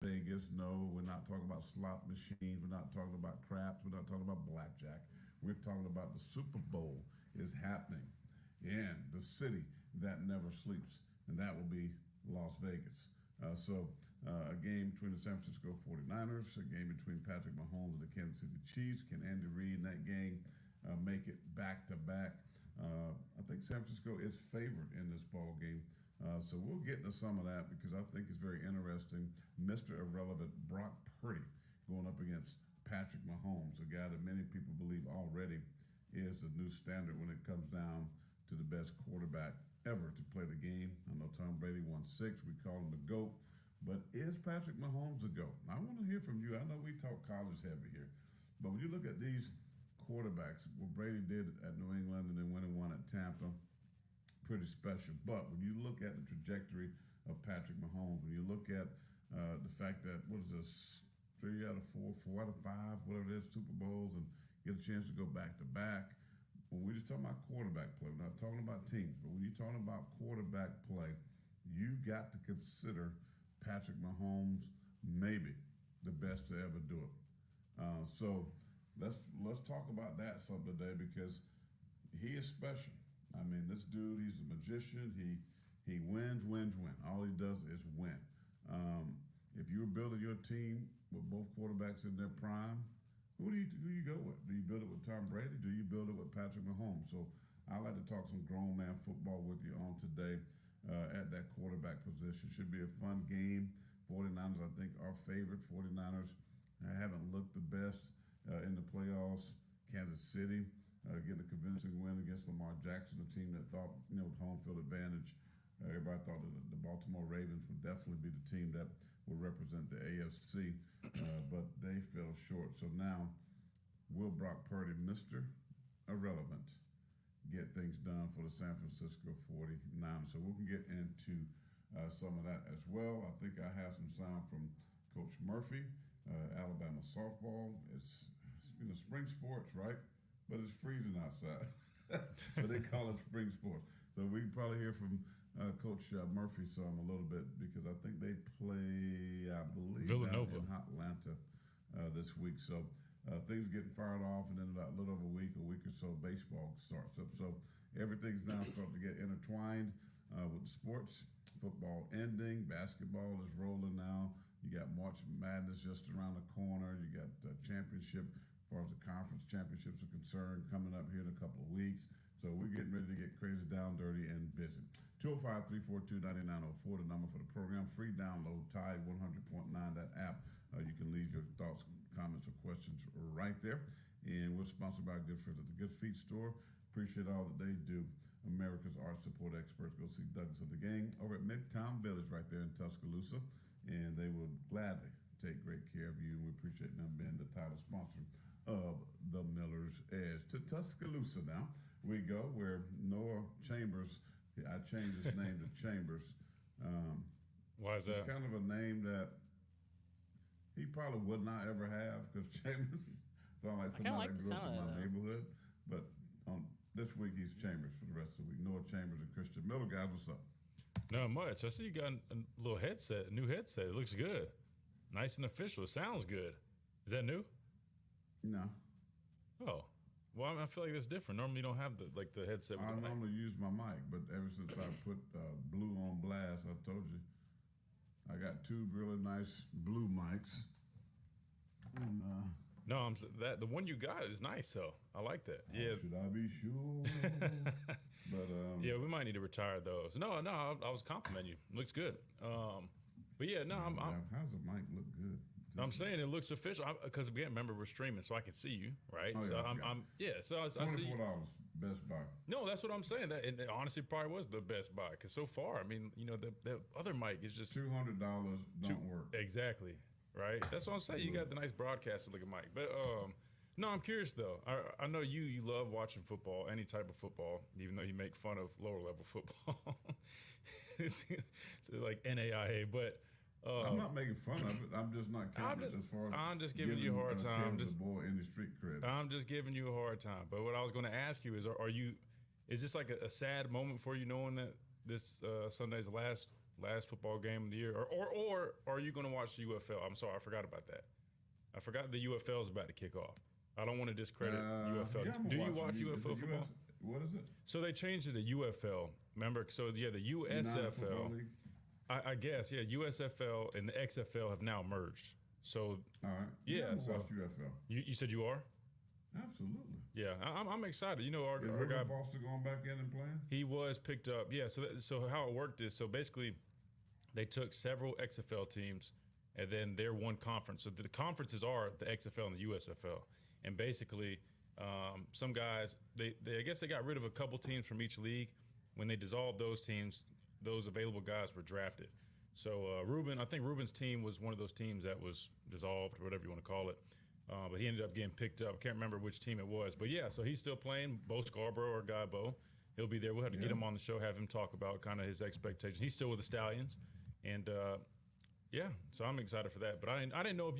Vegas. No, we're not talking about slot machines. We're not talking about craps. We're not talking about blackjack. We're talking about the Super Bowl is happening in the city that never sleeps, and that will be Las Vegas. A game between the San Francisco 49ers, a game between Patrick Mahomes and the Kansas City Chiefs. Can Andy Reid in that game make it back to back? I think San Francisco is favored in this ball game. So we'll get into some of that because I think it's very interesting. Mr. Irrelevant Brock Purdy going up against Patrick Mahomes, a guy that many people believe already is the new standard when it comes down to the best quarterback ever to play the game. I know Tom Brady won 6. We call him the GOAT. But is Patrick Mahomes a GOAT? I want to hear from you. I know we talk college heavy here. But when you look at these quarterbacks, what Brady did at New England and then winning one at Tampa, pretty special. But when you look at the trajectory of Patrick Mahomes, when you look at the fact that, what is this, 3 out of 4, 4 out of 5, whatever it is, Super Bowls, and get a chance to go back to back. When we're just talking about quarterback play, we're not talking about teams, but when you're talking about quarterback play, you got to consider Patrick Mahomes maybe the best to ever do it. So let's talk about that some today because he is special. I mean, this dude, he's a magician. He wins. All he does is win. If you're building your team with both quarterbacks in their prime, who you go with? Do you build it with Tom Brady? Do you build it with Patrick Mahomes? So I like to talk some grown man football with you on today at that quarterback position. Should be a fun game. 49ers, I think, are favorite. 49ers haven't looked the best in the playoffs. Kansas City getting a convincing win against Lamar Jackson, a team that thought, with home field advantage, everybody thought that the Baltimore Ravens would definitely be the team that would represent the AFC, but they fell short. So now, will Brock Purdy, Mr. Irrelevant, get things done for the San Francisco 49ers? So we can get into some of that as well. I think I have some sound from Coach Murphy, Alabama softball. It's spring sports, right? But it's freezing outside. But they call it spring sports. So we can probably hear from Coach Murphy some a little bit because I think they play, I believe, Villanova in Atlanta this week. So things getting fired off, and then about a little over a week or so, baseball starts up. So everything's now starting to get intertwined with sports. Football ending, basketball is rolling now. You got March Madness just around the corner. You got championship as far as the conference championships are concerned, coming up here in a couple of weeks. So we're getting ready to get crazy, down, dirty, and busy. 205-342-9904, the number for the program. Free download, Tide 100.9, that app. You can leave your thoughts, comments, or questions right there. And we're sponsored by Good Friends at the Good Feet Store. Appreciate all that they do. America's Art Support Experts. Go see Douglas and the gang over at Midtown Village right there in Tuscaloosa. And they will gladly take great care of you. And we appreciate them being the title sponsor of the Miller's Edge. To Tuscaloosa now we go, where Noah Chambers, I changed his name to Chambers. Why is that? It's kind of a name that he probably would not ever have because Chambers sounds like somebody that grew up in my neighborhood. But this week he's Chambers for the rest of the week. Noah Chambers and Christian Miller. Guys, what's up? Not much. I see you got a little headset, a new headset. It looks good. Nice and official. It sounds good. Is that new? No. Oh. Well, I feel like that's different. Normally you don't have the headset with the mic. I normally use my mic, but ever since I put Blue on blast, I told you, I got 2 really nice Blue mics. And, no, the one you got is nice though. I like that. Yeah. Should I be sure? But yeah, we might need to retire those. No, I was complimenting you. Looks good. But yeah, no, how's the mic look good? I'm saying it looks official because again, remember we're streaming, so I can see you, right? Oh, yeah, so I see $24 Best Buy. No, that's what I'm saying. That and honestly probably was the Best Buy because so far, I mean, the other mic is just $200 don't work. Exactly, right? That's what I'm saying. You got the nice broadcaster looking mic, but no, I'm curious though. I know you love watching football, any type of football, even though you make fun of lower level football, it's like NAIA, but. I'm not making fun of it. I'm just not counting it as far as I'm just giving you a hard time. The boy in the street cred. I'm just giving you a hard time. But what I was going to ask you is, is this like a sad moment for you knowing that this Sunday's the last last football game of the year, or are you going to watch the UFL? I'm sorry, I forgot about that. I forgot the UFL is about to kick off. I don't want to discredit UFL. Yeah, Do you watch UFL football? What is it? So they changed it to UFL. Remember? So yeah, the United Football USFL. League? I guess yeah. USFL and the XFL have now merged. So All right. Yeah, I'm so- watch UFL. you said you are? Absolutely. Yeah, I'm excited. You know, our Is guy River Foster going back in and playing? he was picked up. Yeah. So how it worked is basically they took several XFL teams and then they're one conference. So the conferences are the XFL and the USFL. And basically, some guys they I guess they got rid of a couple teams from each league. When they dissolved those teams, those available guys were drafted. So I think Ruben's team was one of those teams that was dissolved, or whatever you want to call it. But he ended up getting picked up. Can't remember which team it was. But yeah, so he's still playing. Bo Scarborough, our guy Bo, he'll be there. We'll have to get him on the show, have him talk about kind of his expectations. He's still with the Stallions, and yeah, so I'm excited for that. But I didn't know if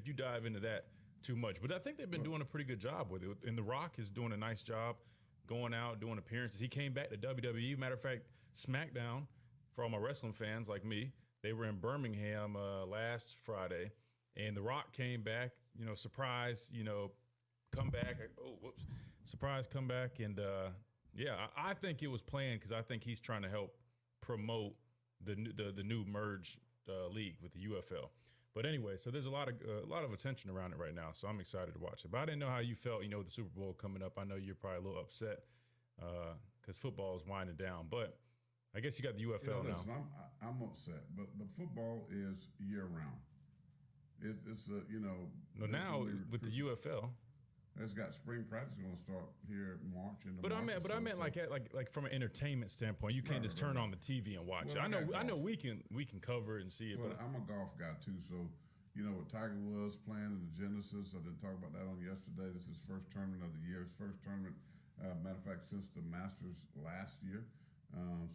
you dive into that too much. But I think they've been doing a pretty good job with it. And The Rock is doing a nice job going out, doing appearances. He came back to WWE. Matter of fact, SmackDown, for all my wrestling fans like me, they were in Birmingham last Friday, and The Rock came back, surprise, come back. Surprise comeback. And yeah, I think it was planned because I think he's trying to help promote the new merged league with the UFL. But anyway, so there's a lot of attention around it right now, so I'm excited to watch it. But I didn't know how you felt, with the Super Bowl coming up. I know you're probably a little upset because football is winding down. But I guess you got the UFL now. Listen, I'm upset, but football is year round. It's No, now with the UFL. It's got spring practice going to start here in March. But I meant like from an entertainment standpoint, you can't just turn on the TV and watch it. Well, I know we can cover it and see it. Well, But I'm a golf guy too, so what Tiger Woods playing in the Genesis. I didn't talk about that on yesterday. This is his first tournament of the year. His first tournament, matter of fact, since the Masters last year.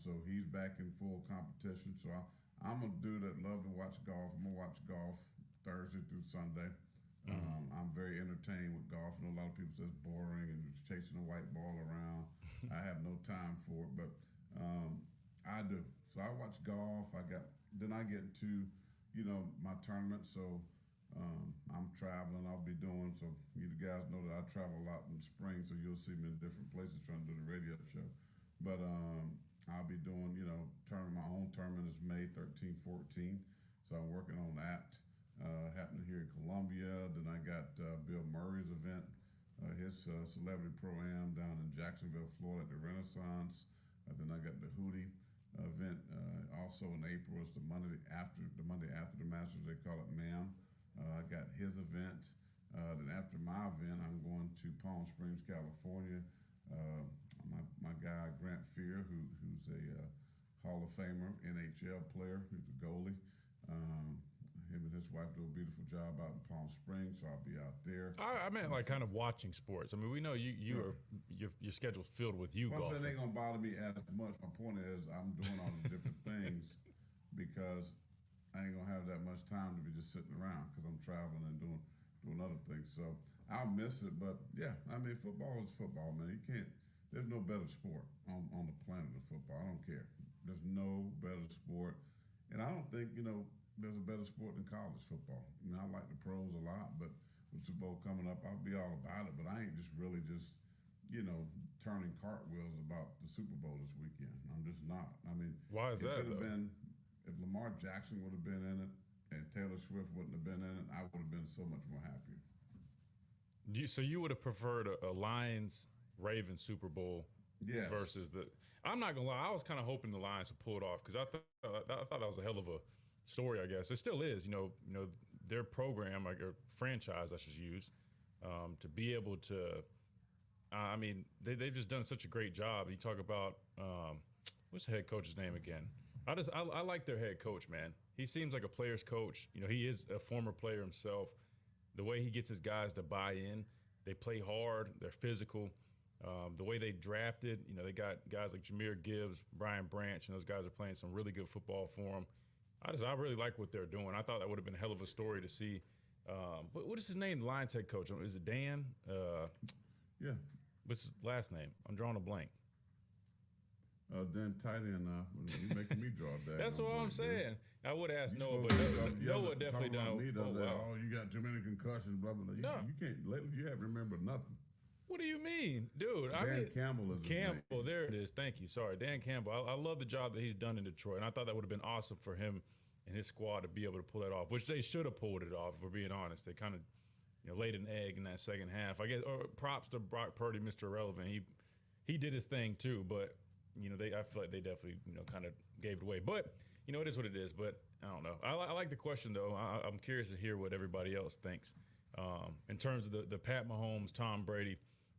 So he's back in full competition. So I'm a dude that love to watch golf. I'm gonna watch golf Thursday through Sunday. I'm very entertained with golf. I know a lot of people say it's boring and just chasing a white ball around. I have no time for it, but I do. So I watch golf. Then I get to my tournament. So I'm traveling. I'll be doing. So you guys know that I travel a lot in the spring. So you'll see me in different places trying to do the radio show. But I'll be doing tournament. My own tournament is May 13, 14. So I'm working on that. Happening here in Columbia. Then I got Bill Murray's event, his Celebrity Pro-Am down in Jacksonville, Florida at the Renaissance. Then I got the Hootie event also in April. It's the Monday after the Masters. They call it MAM. I got his event. Then after my event, I'm going to Palm Springs, California. My guy Grant Fear, who's a Hall of Famer, NHL player, who's a goalie. Him and his wife do a beautiful job out in Palm Springs, so I'll be out there. I meant like kind of watching sports. I mean, we know your schedule's filled with you Well, golfing. it ain't gonna bother me as much. My point is, I'm doing all the different things because I ain't gonna have that much time to be just sitting around because I'm traveling and doing other things. So I'll miss it, but yeah, I mean, football is football, man. You can't. There's no better sport on the planet than football. I don't care. There's no better sport, and I don't think there's a better sport than college football. I mean, I like the pros a lot, but with Super Bowl coming up, I'll be all about it. But I ain't just really turning cartwheels about the Super Bowl this weekend. I'm just not. I mean, Why is that, It could have though? been if Lamar Jackson would have been in it and Taylor Swift wouldn't have been in it, I would have been so much more happier. So you would have preferred a Lions-Ravens Super Bowl Yes. versus the. I'm not gonna lie. I was kind of hoping the Lions would pull it off because I thought that was a hell of a story. I guess it still is. Their program, like or franchise, I should use, to be able to. I mean, they've just done such a great job. You talk about what's the head coach's name again? I like their head coach, man. He seems like a player's coach. He is a former player himself. The way he gets his guys to buy in, they play hard, they're physical. The way they drafted, they got guys like Jahmyr Gibbs, Brian Branch, and those guys are playing some really good football for them. I really like what they're doing. I thought that would have been a hell of a story to see. What is his name? The Lions head coach? Is it Dan? Yeah. What's his last name? I'm drawing a blank. then tight end now. You're making me draw that. That's what I'm saying. I would ask Noah, supposed but to be Noah definitely talking about done. me the Oh, other day. wow. Oh, you got too many concussions, blah blah blah. No. You can't. Lately, you haven't remembered nothing. What do you mean, dude? Dan Campbell is his name. Campbell. There it is. Thank you. Sorry, Dan Campbell. I love the job that he's done in Detroit, and I thought that would have been awesome for him and his squad to be able to pull that off, which they should have pulled it off. If we're being honest, they kind of laid an egg in that second half. I guess. Or props to Brock Purdy, Mr. Irrelevant. He did his thing too, but I feel like they definitely kind of gave it away. But it is what it is. But I don't know. I like the question though. I'm curious to hear what everybody else thinks in terms of the Pat Mahomes, Tom Brady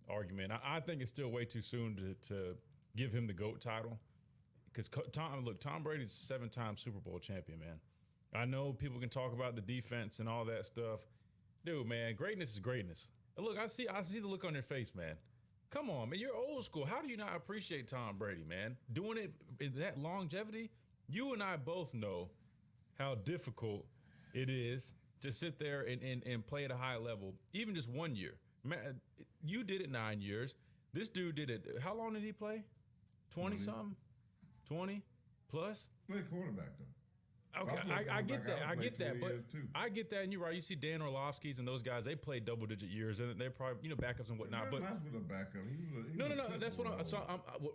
argument. I think it's still way too soon to give him the GOAT title because Tom Brady's a 7-time Super Bowl champion, man. I know people can talk about the defense and all that stuff. Dude, man, greatness is greatness. Look, I see the look on your face, man. Come on, man. You're old school. How do you not appreciate Tom Brady, man? Doing it in that longevity? You and I both know how difficult it is to sit there and play at a high level, even just 1 year. Man, you did it 9 years. This dude did it. How long did he play? 20-something? 20 plus? Play quarterback, though. Okay, I get that. I get that. But too. I get that. And you're right. You see Dan Orlovsky's and those guys, they played double-digit years, and they're probably, backups and whatnot. But that's with a backup. No. That's what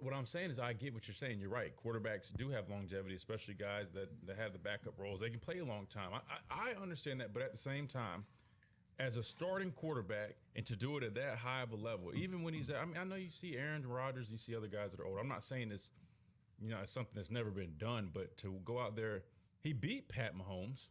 what I'm saying is I get what you're saying. You're right. Quarterbacks do have longevity, especially guys that have the backup roles. They can play a long time. I understand that, but at the same time, as a starting quarterback and to do it at that high of a level, even when he's I know you see Aaron Rodgers, you see other guys that are old. I'm not saying this, it's something that's never been done, but to go out there, he beat Pat Mahomes,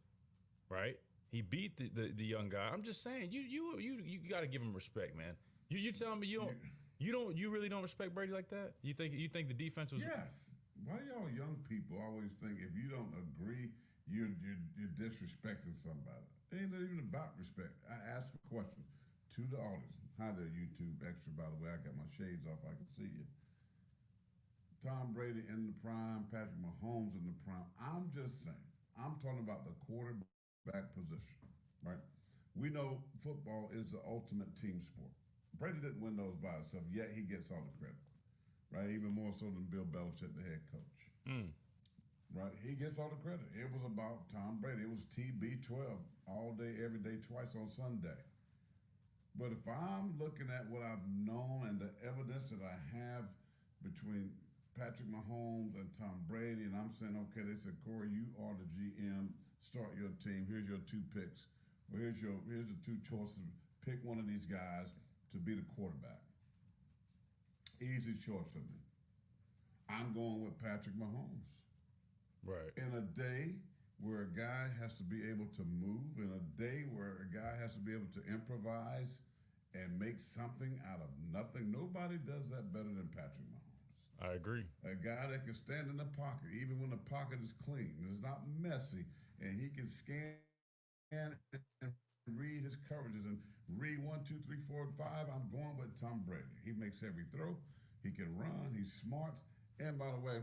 right? He beat the young guy. I'm just saying, you got to give him respect, man. You telling me you really don't respect Brady like that? You think the defense was? Yes. Why y'all young people always think if you don't agree, you're disrespecting somebody? It ain't even about respect. I ask a question to the audience. Hi there, YouTube extra. By the way, I got my shades off. I can see you. Tom Brady in the prime, Patrick Mahomes in the prime. I'm just saying. I'm talking about the quarterback position, right? We know football is the ultimate team sport. Brady didn't win those by himself, yet he gets all the credit, right? Even more so than Bill Belichick, the head coach. Right? He gets all the credit. It was about Tom Brady. It was TB12 all day, every day, twice on Sunday. But if I'm looking at what I've known and the evidence that I have between Patrick Mahomes and Tom Brady, and I'm saying, okay, they said, Corey, you are the GM. Start your team. Here's your 2 picks. Well, here's the 2 choices. Pick one of these guys to be the quarterback. Easy choice for me. I'm going with Patrick Mahomes. Right. In a day where a guy has to be able to move, in a day where a guy has to be able to improvise and make something out of nothing, nobody does that better than Patrick Mahomes. I agree. A guy that can stand in the pocket, even when the pocket is clean, it's not messy, and he can scan and read his coverages and read 1, 2, 3, 4, and 5. I'm going with Tom Brady. He makes every throw. He can run. He's smart. And by the way,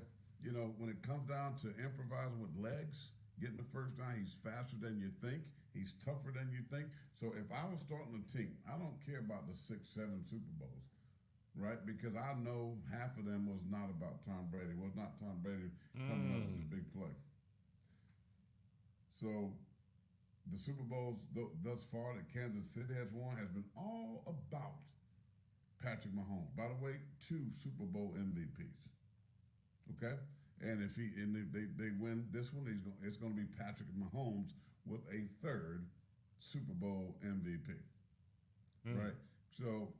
when it comes down to improvising with legs, getting the first down, he's faster than you think. He's tougher than you think. So if I was starting a team, I don't care about the 6, 7 Super Bowls, right? Because I know half of them was not about Tom Brady. Was not Tom Brady coming up with the big play. So the Super Bowls thus far that Kansas City has won has been all about Patrick Mahomes. By the way, 2 Super Bowl MVPs. Okay, and if they win this one, it's going to be Patrick Mahomes with a 3rd Super Bowl MVP. Right. So,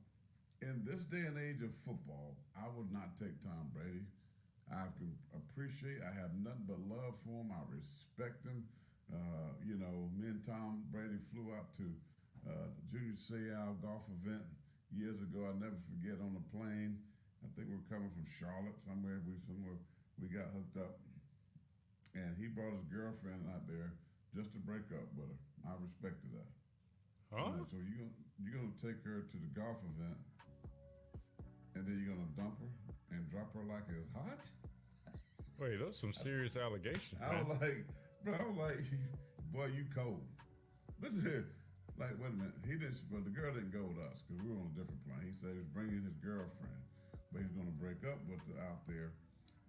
in this day and age of football, I would not take Tom Brady. I can appreciate. I have nothing but love for him. I respect him. Me and Tom Brady flew out to the Junior Seau golf event years ago. I'll never forget on the plane. I think we were coming from Charlotte, somewhere we got hooked up. And he brought his girlfriend out there just to break up with her. I respected that. Huh? So you're gonna take her to the golf event, and then you're gonna dump her and drop her like it's hot? Wait, those some serious allegations. I was like, boy, you cold. Listen here. Like, wait a minute. The girl didn't go with us because we were on a different plane. He said he was bringing his girlfriend, but he's going to break up with her out there.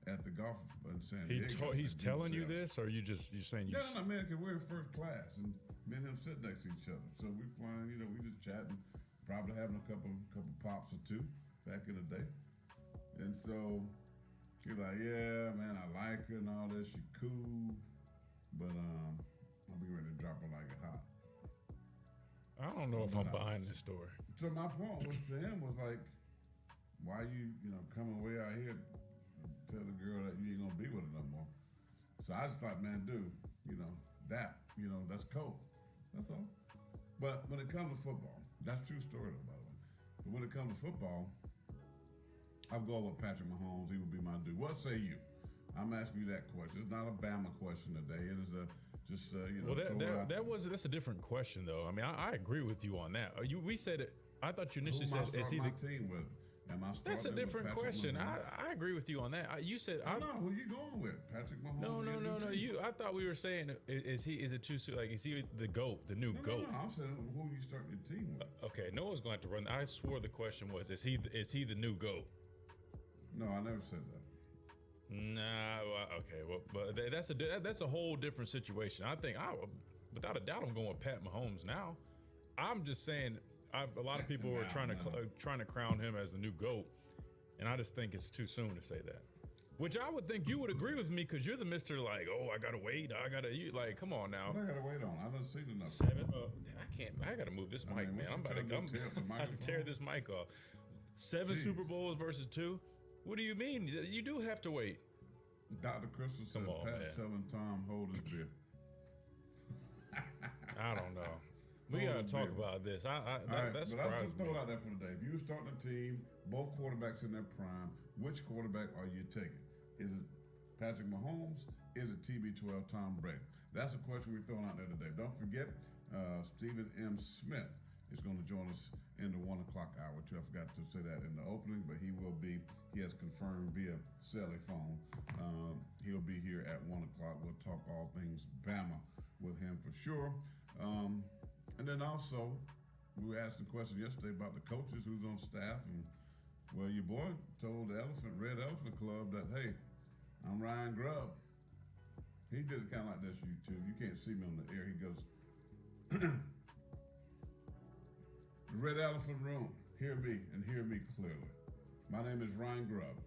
at the golf in San Diego. He's telling you this, or you saying you? Yeah, no, man, because we're in first class, and me and him sit next to each other. So we flying, we just chatting, probably having a couple pops or two back in the day. And so he's like, yeah, man, I like her and all this. She cool, but I'll be ready to drop her like it hot. I don't know if I'm behind this story. So my point was to him was like, why you coming way out here to tell the girl that you ain't gonna be with her no more? So I just thought, man, dude, that's cold. That's all. But when it comes to football, that's a true story though, by the way. But when it comes to football, I'll go with Patrick Mahomes. He would be my dude. What say you? I'm asking you that question. It's not a Bama question today. It is that's a different question though. I mean, I agree with you on that. We said it. I thought you initially said is he the team with? That's a different question. I agree with you on that. You said who you going with? Patrick Mahomes? No. I thought we were saying is it too soon? Like, is he the GOAT, the new GOAT? No, I'm saying who you starting your team with. Okay, Noah's going to have to run. I swore the question was is he the new GOAT? No, I never said that. Nah, okay, well, but that's a whole different situation. I think without a doubt, I'm going with Pat Mahomes now. I'm just saying. A lot of people are trying to crown him as the new GOAT, and I just think it's too soon to say that. Which I would think you would agree with me because you're the Mister like, oh, I gotta wait, come on now. What I gotta wait on? I don't see enough. 7. I gotta move this mic, man. I'm about to tear this mic off. 7 Super Bowls versus 2. What do you mean? You do have to wait. Dr. Crystal said Pat's telling Tom hold his beer. I don't know. We gotta talk about this. That's surprising. Let's throw it out there for today. If you were starting a team, both quarterbacks in their prime, which quarterback are you taking? Is it Patrick Mahomes? Is it TB12 Tom Brady? That's a question we're throwing out there today. Don't forget, Stephen M. Smith is going to join us in the 1 o'clock hour too. I forgot to say that in the opening, but he has confirmed via cellular phone. He'll be here at 1 o'clock. We'll talk all things Bama with him for sure. And then also, we were asking a question yesterday about the coaches who's on staff, and well, your boy told the Red Elephant Club that, hey, I'm Ryan Grubb. He did it kind of like this, you two. You can't see me on the air. He goes, the Red Elephant Room, hear me and hear me clearly. My name is Ryan Grubb,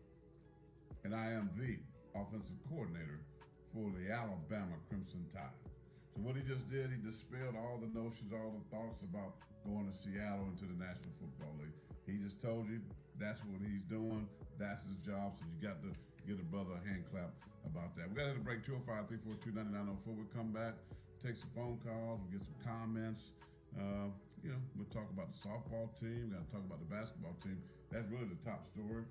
and I am the offensive coordinator for the Alabama Crimson Tide. So what he just did, he dispelled all the notions, all the thoughts about going to Seattle into the National Football League. He just told you that's what he's doing. That's his job. So you got to give a brother a hand clap about that. We got to hit a break. 205-342-9904. We'll come back, take some phone calls, we'll get some comments. We'll talk about the softball team. We're going to talk about the basketball team. That's really the top story.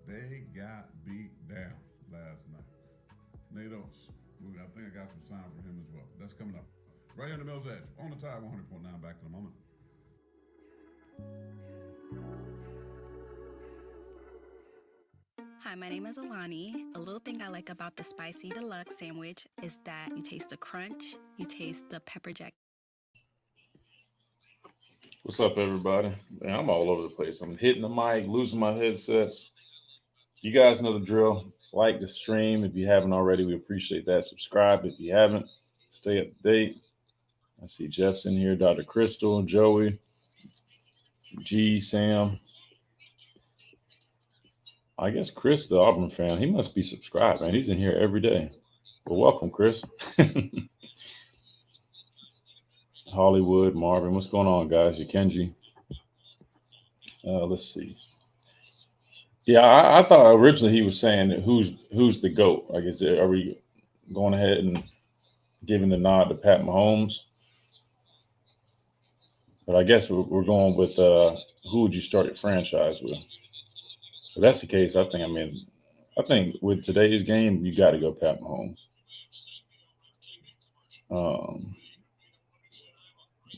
They got beat down last night. Nate Oates. I think I got some sign for him as well. That's coming up. Right here in the Mills Edge. On the Tide 100.9. Back in a moment. Hi, my name is Alani. A little thing I like about the Spicy Deluxe sandwich is that you taste the crunch, you taste the pepper jack. What's up, everybody? Man, I'm all over the place. I'm hitting the mic, losing my headsets. You guys know the drill. Like the stream if you haven't already. We appreciate that. Subscribe if you haven't. Stay up to date. I see Jeff's in here, Dr. Crystal, Joey, G, Sam. I guess Chris, the Auburn fan, he must be subscribed, man. He's in here every day. Well, welcome, Chris. Hollywood, Marvin. What's going on, guys? Kenji. Let's see. Yeah, I thought originally he was saying who's the GOAT. Like, are we going ahead and giving the nod to Pat Mahomes? But I guess we're going with who would you start your franchise with? If that's the case, I think with today's game, you got to go Pat Mahomes.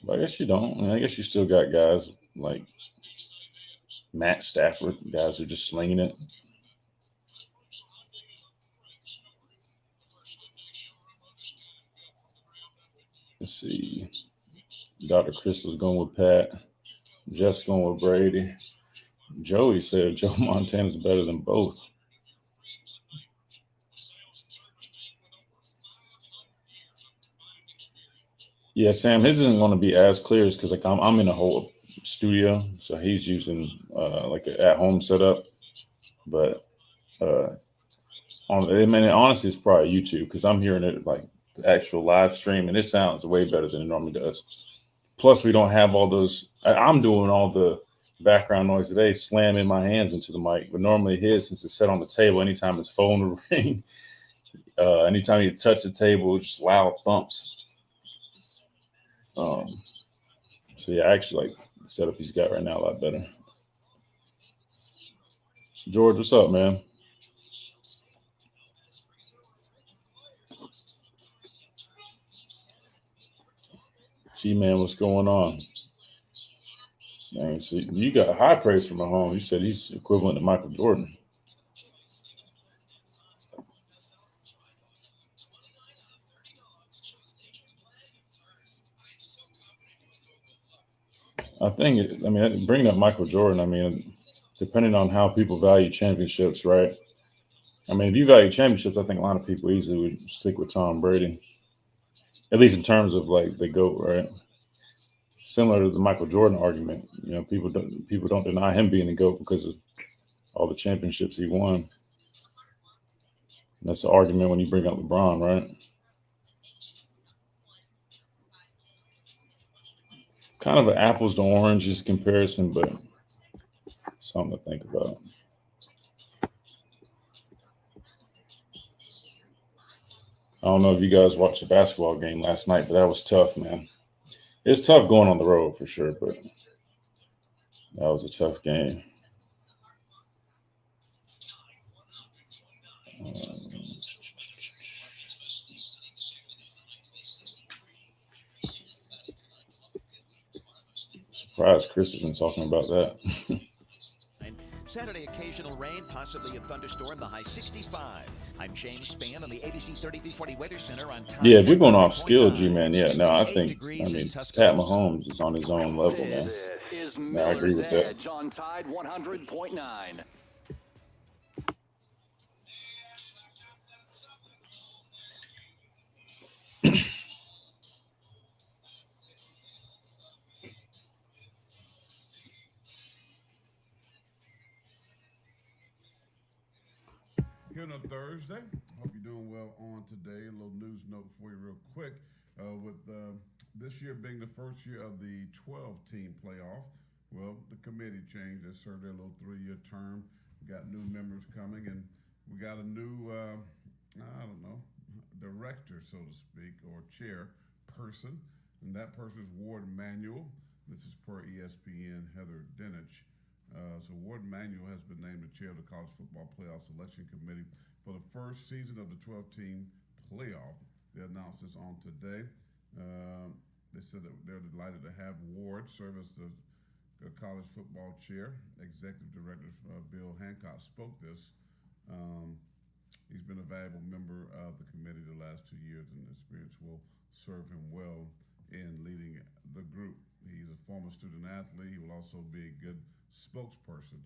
But I guess you don't. I guess you still got guys like Matt Stafford, guys who are just slinging it. Let's see. Dr. Crystal's going with Pat. Jeff's going with Brady. Joey said Joe Montana's better than both. Yeah, Sam, his isn't going to be as clear as because like I'm in a whole studio, so he's using like an at home setup. But I mean, honestly, it's probably YouTube because I'm hearing it like the actual live stream, and it sounds way better than it normally does. Plus, we don't have all those. I'm doing all the background noise today, slamming my hands into the mic. But normally, his, since it's set on the table, anytime his phone would ring, anytime you touch the table, just loud thumps. So yeah, I actually like the setup he's got right now a lot better. George, what's up, man? G-Man, what's going on? Man, so you got high praise from Mahomes. You said he's equivalent to Michael Jordan. I think, bringing up Michael Jordan, I mean, depending on how people value championships, right? I mean, if you value championships, I think a lot of people easily would stick with Tom Brady, at least in terms of like the GOAT, right? Similar to the Michael Jordan argument, people don't deny him being the GOAT because of all the championships he won. That's the argument when you bring up LeBron, right? Kind of an apples to oranges comparison, but something to think about. I don't know if you guys watched the basketball game last night, but that was tough, man. It's tough going on the road for sure, but that was a tough game. Surprised Chris isn't talking about that. Saturday, occasional rain, possibly a thunderstorm, the high 65. I'm James Spann on the ABC 3340 Weather Center on time. Yeah, if you're going off skill, G-Man, I think Pat Mahomes is on his own level, man. This is I agree with that. Edge on Tide 100.9. Here on a Thursday. Hope you're doing well on today. A little news note for you real quick. With this year being the first year of the 12-team playoff, well, the committee changed. They served their little 3-year term. We got new members coming, and we got a new, director, so to speak, or chairperson. And that person is Ward Manuel. This is per ESPN, Heather Dinich. So Ward Manuel has been named the chair of the College Football Playoff Selection Committee for the first season of the 12-team playoff. They announced this on today. They said that they're delighted to have Ward serve as the college football chair. Executive Director Bill Hancock spoke this. He's been a valuable member of the committee the last 2 years, and the experience will serve him well in leading the group. He's a former student athlete. He will also be a good spokesperson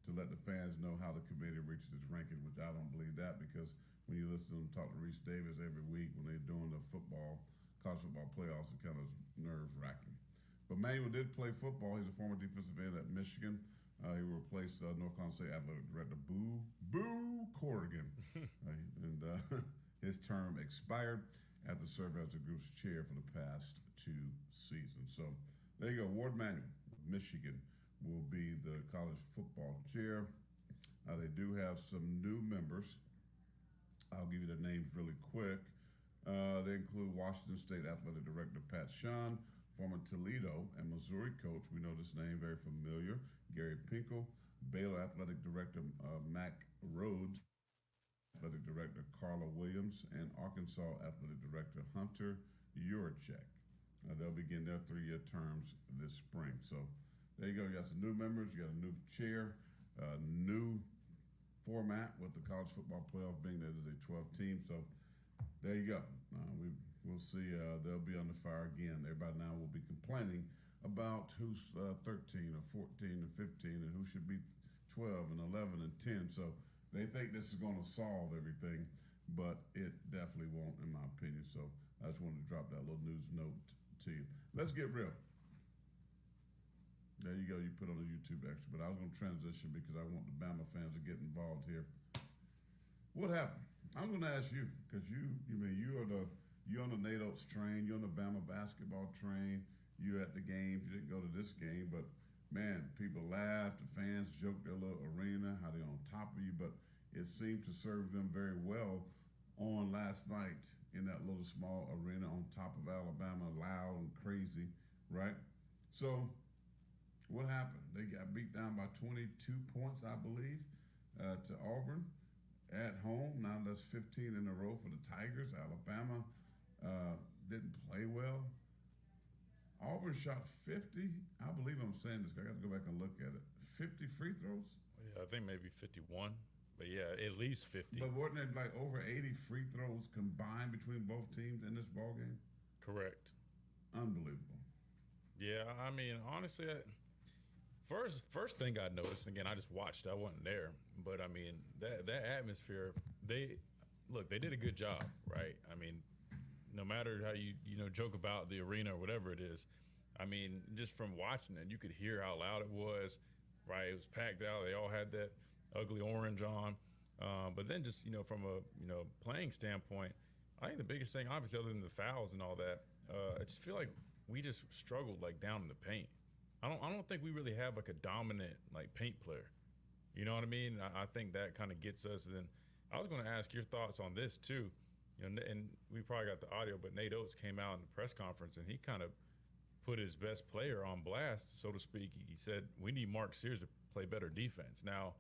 to let the fans know how the committee reaches its ranking, which I don't believe that, because when you listen to them talk to Reese Davis every week when they're doing the college football playoffs, it kind of nerve-wracking. But Manuel did play football. He's a former defensive end at Michigan. He replaced North Carolina State Athletic Director Boo Corrigan. And his term expired after serving as the group's chair for the past 2 seasons. So there you go. Ward Manuel, Michigan, will be the college football chair. They do have some new members. I'll give you their names really quick. They include Washington State Athletic Director Pat Shun, former Toledo and Missouri coach, we know this name very familiar, Gary Pinkel, Baylor Athletic Director Mac Rhodes, Athletic Director Carla Williams, and Arkansas Athletic Director Hunter Yurachek. They'll begin their 3-year terms this spring. So there you go. You got some new members. You got a new chair, new format with the college football playoff being that it is a 12-team. So there you go. We'll see. They'll be on the fire again. Everybody now will be complaining about who's 13 or 14 or 15 and who should be 12 and 11 and 10. So they think this is going to solve everything, but it definitely won't, in my opinion. So I just wanted to drop that little news note to you. Let's get real. There you go. You put on the YouTube extra, but I was going to transition because I want the Bama fans to get involved here. What happened? I'm going to ask you because you're on the Nate Oates train. You're on the Bama basketball train. You're at the games. You didn't go to this game, but man, people laughed. The fans joked their little arena, how they're on top of you, but it seemed to serve them very well on last night in that little small arena on top of Alabama, loud and crazy, right? So what happened? They got beat down by 22 points, I believe, to Auburn at home. Now that's 15 in a row for the Tigers. Alabama didn't play well. Auburn shot 50. I believe I'm saying this. I got to go back and look at it. 50 free throws. Yeah, I think maybe 51. But yeah, at least 50. But wasn't it like over 80 free throws combined between both teams in this ball game? Correct. Unbelievable. Yeah, I mean, honestly, first thing I noticed, again, I just watched. I wasn't there, but I mean that atmosphere. They did a good job, right? I mean, no matter how you joke about the arena or whatever it is, I mean, just from watching it, you could hear how loud it was, right? It was packed out. They all had that ugly orange on, but then just from a playing standpoint, I think the biggest thing, obviously, other than the fouls and all that, I just feel like we just struggled like down in the paint. I don't think we really have like a dominant like paint player. You know what I mean? I think that kind of gets us. Then I was going to ask your thoughts on this too. And we probably got the audio, but Nate Oates came out in the press conference and he kind of put his best player on blast, so to speak. He said, we need Mark Sears to play better defense. Now,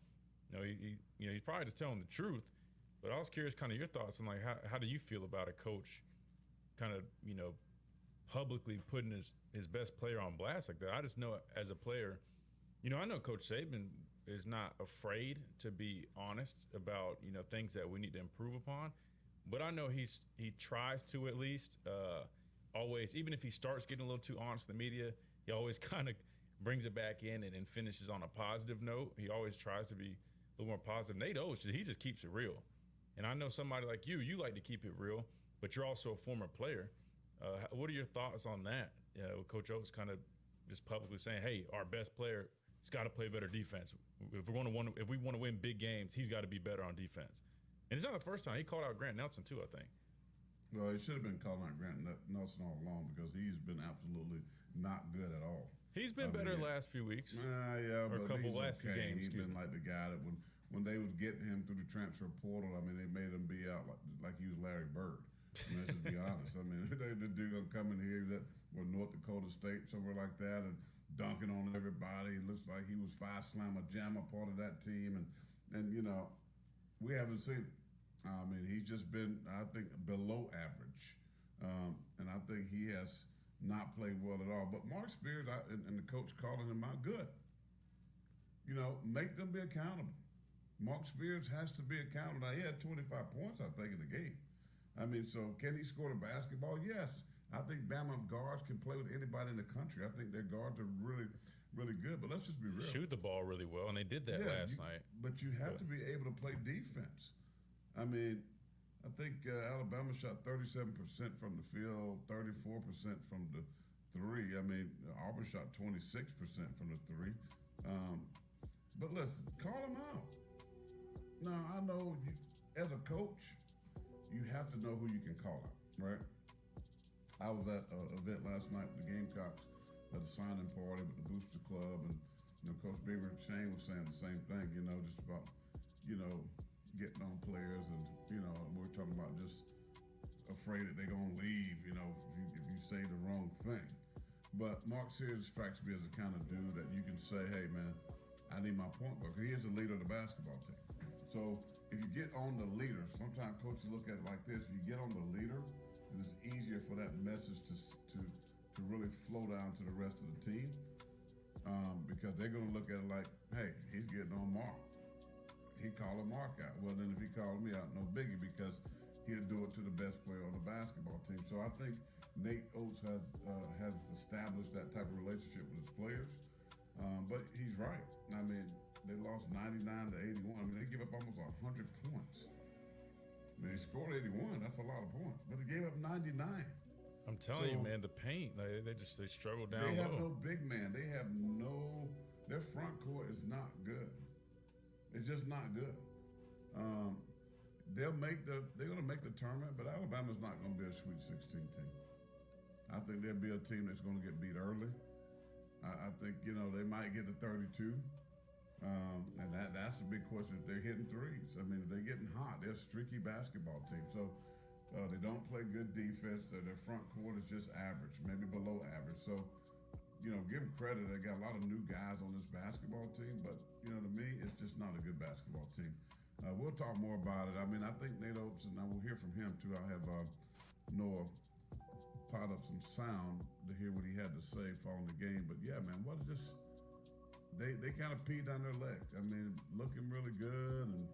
he's probably just telling the truth, but I was curious kind of your thoughts on like, how do you feel about a coach kind of, publicly putting his best player on blast like that? I just know as a player, I know Coach Saban is not afraid to be honest about, things that we need to improve upon. But I know he tries to at least always, even if he starts getting a little too honest in the media, he always kind of brings it back in and finishes on a positive note. He always tries to be a little more positive. Nate Oates, he just keeps it real. And I know somebody like you like to keep it real, but you're also a former player. What are your thoughts on that? With Coach Oates kind of just publicly saying, hey, our best player has got to play better defense. If we want to win big games, he's got to be better on defense. And it's not the first time. He called out Grant Nelson, too, I think. Well, he should have been calling out Grant Nelson all along because he's been absolutely not good at all. He's been better the last few weeks. Yeah, or a but couple he's last few games. He's been like the guy that when they was getting him through the transfer portal, I mean, they made him be out like he was Larry Bird. Let's just be honest. I mean, the dude gonna come in here that North Dakota State, somewhere like that, and dunking on everybody. It looks like he was Phi Slamma Jamma part of that team, and we haven't seen it. I mean, he's just been, I think, below average. And I think he has not played well at all. But Mark Spears and the coach calling him out, good. Make them be accountable. Mark Spears has to be accountable. Now, he had 25 points, I think, in the game. I mean, so can he score the basketball? Yes. I think Bama guards can play with anybody in the country. I think their guards are really, really good. But let's just be real. Shoot the ball really well, and they did that last night. But you have to be able to play defense. I mean, I think Alabama shot 37% from the field, 34% from the three. I mean, Auburn shot 26% from the three. But listen, call them out. Now, I know as a coach, you have to know who you can call out, right? I was at an event last night with the Gamecocks at a signing party with the Booster Club, and Coach Beaver Shane was saying the same thing, just about, getting on players, and we're talking about just afraid that they're gonna leave, if you say the wrong thing. But Mark Sears strikes me as the kind of dude that you can say, hey man, I need my point guard. He is the leader of the basketball team. So if you get on the leader, sometimes coaches look at it like this: you get on the leader, and it's easier for that message to really flow down to the rest of the team, because they're gonna look at it like, hey, he's getting on Mark. He called Mark out. Well, then if he called me out, no biggie, because he'll do it to the best player on the basketball team. So I think Nate Oates has established that type of relationship with his players. But he's right. I mean, they lost 99 to 81. I mean, they gave up almost 100 points. I mean, they scored 81. That's a lot of points. But they gave up 99. I'm telling you, So- man, the paint, like, they struggle down They have low. no big man. They have no. Their front court is not good. It's just not good. They're going to make the tournament, but Alabama's not going to be a Sweet 16 team. I think they'll be a team that's going to get beat early. I think they might get to 32, and that's the big question. If they're hitting threes, I mean, if they're getting hot, they're a streaky basketball team. So they don't play good defense. Their front court is just average, maybe below average. So give them credit. They got a lot of new guys on this basketball team, but to me, it's just not a good basketball team. We'll talk more about it. I mean, I think Nate Oates, and I will hear from him too. I'll have Noah pot up some sound to hear what he had to say following the game. But yeah, man, they kind of peed on their leg. I mean, looking really good and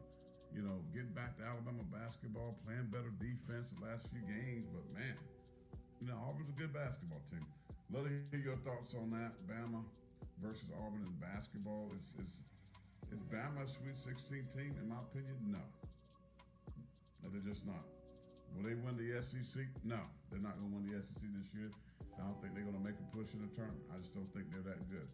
getting back to Alabama basketball, playing better defense the last few games. But man, Auburn's a good basketball team. Love to hear your thoughts on that. Bama versus Auburn in basketball. Is Bama a Sweet 16 team? In my opinion, no. They're just not. Will they win the SEC? No, they're not going to win the SEC this year. I don't think they're going to make a push in the tournament. I just don't think they're that good.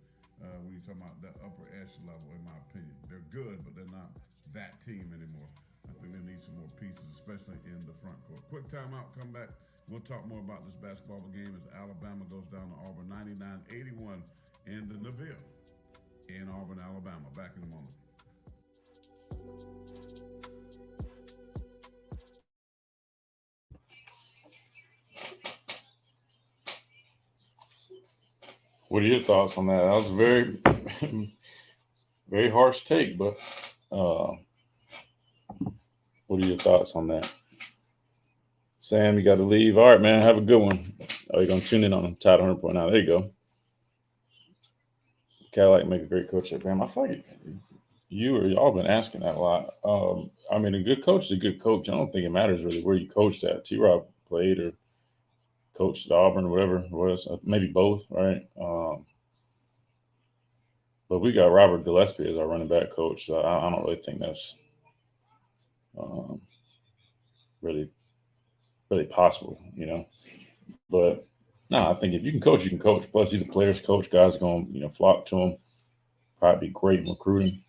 When you're talking about that upper edge level, in my opinion, they're good, but they're not that team anymore. I think they need some more pieces, especially in the front court. Quick timeout. Come back. We'll talk more about this basketball game as Alabama goes down to Auburn, 99-81 in the Neville in Auburn, Alabama. Back in a moment. What are your thoughts on that? That was a very, very harsh take, but what are your thoughts on that? Sam, you got to leave. All right, man. Have a good one. Oh, you're going to tune in on Tide 100.9. There you go. Cadillac make a great coach at Bama. I feel like y'all been asking that a lot. I mean, a good coach is a good coach. I don't think it matters really where you coached at. T-Rob played or coached at Auburn or whatever it was. Maybe both, right? But we got Robert Gillespie as our running back coach. So I don't really think that's really possible, But no, I think if you can coach, you can coach. Plus, he's a player's coach. Guys are going to flock to him. Probably be great in recruiting.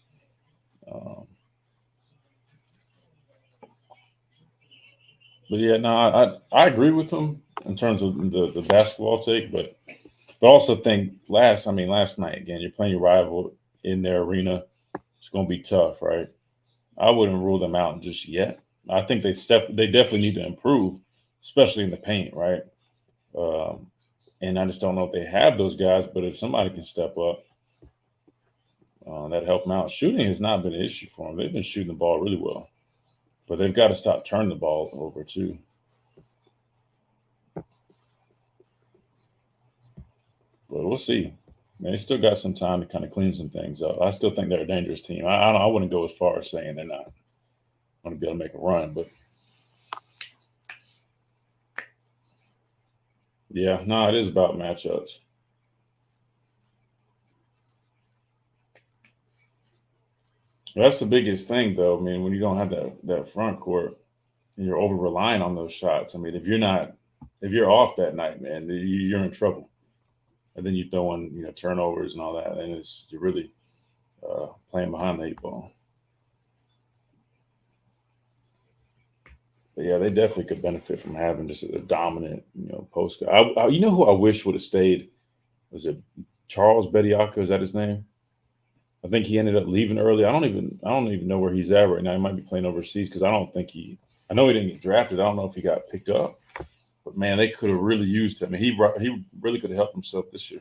But yeah, no, I agree with him in terms of the basketball take, but also think last night again, you're playing your rival in their arena. It's going to be tough, right? I wouldn't rule them out just yet. I think they definitely need to improve, especially in the paint, right? And I just don't know if they have those guys, but if somebody can step up, that help them out. Shooting has not been an issue for them. They've been shooting the ball really well, but they've got to stop turning the ball over too. But we'll see. Man, they still got some time to kind of clean some things up. I still think they're a dangerous team. I wouldn't go as far as saying they're not going to be able to make a run, but yeah, no, it is about matchups. That's the biggest thing, though. I mean, when you don't have that front court and you're over relying on those shots. I mean, if you're off that night, man, you're in trouble. And then you throw in turnovers and all that, and you're really playing behind the eight ball. But yeah, they definitely could benefit from having just a dominant, post guy. Who I wish would have stayed? Was it Charles Bediako? Is that his name? I think he ended up leaving early. I don't even know where he's at right now. He might be playing overseas because I know he didn't get drafted. I don't know if he got picked up. But man, they could have really used him. He really could have helped himself this year.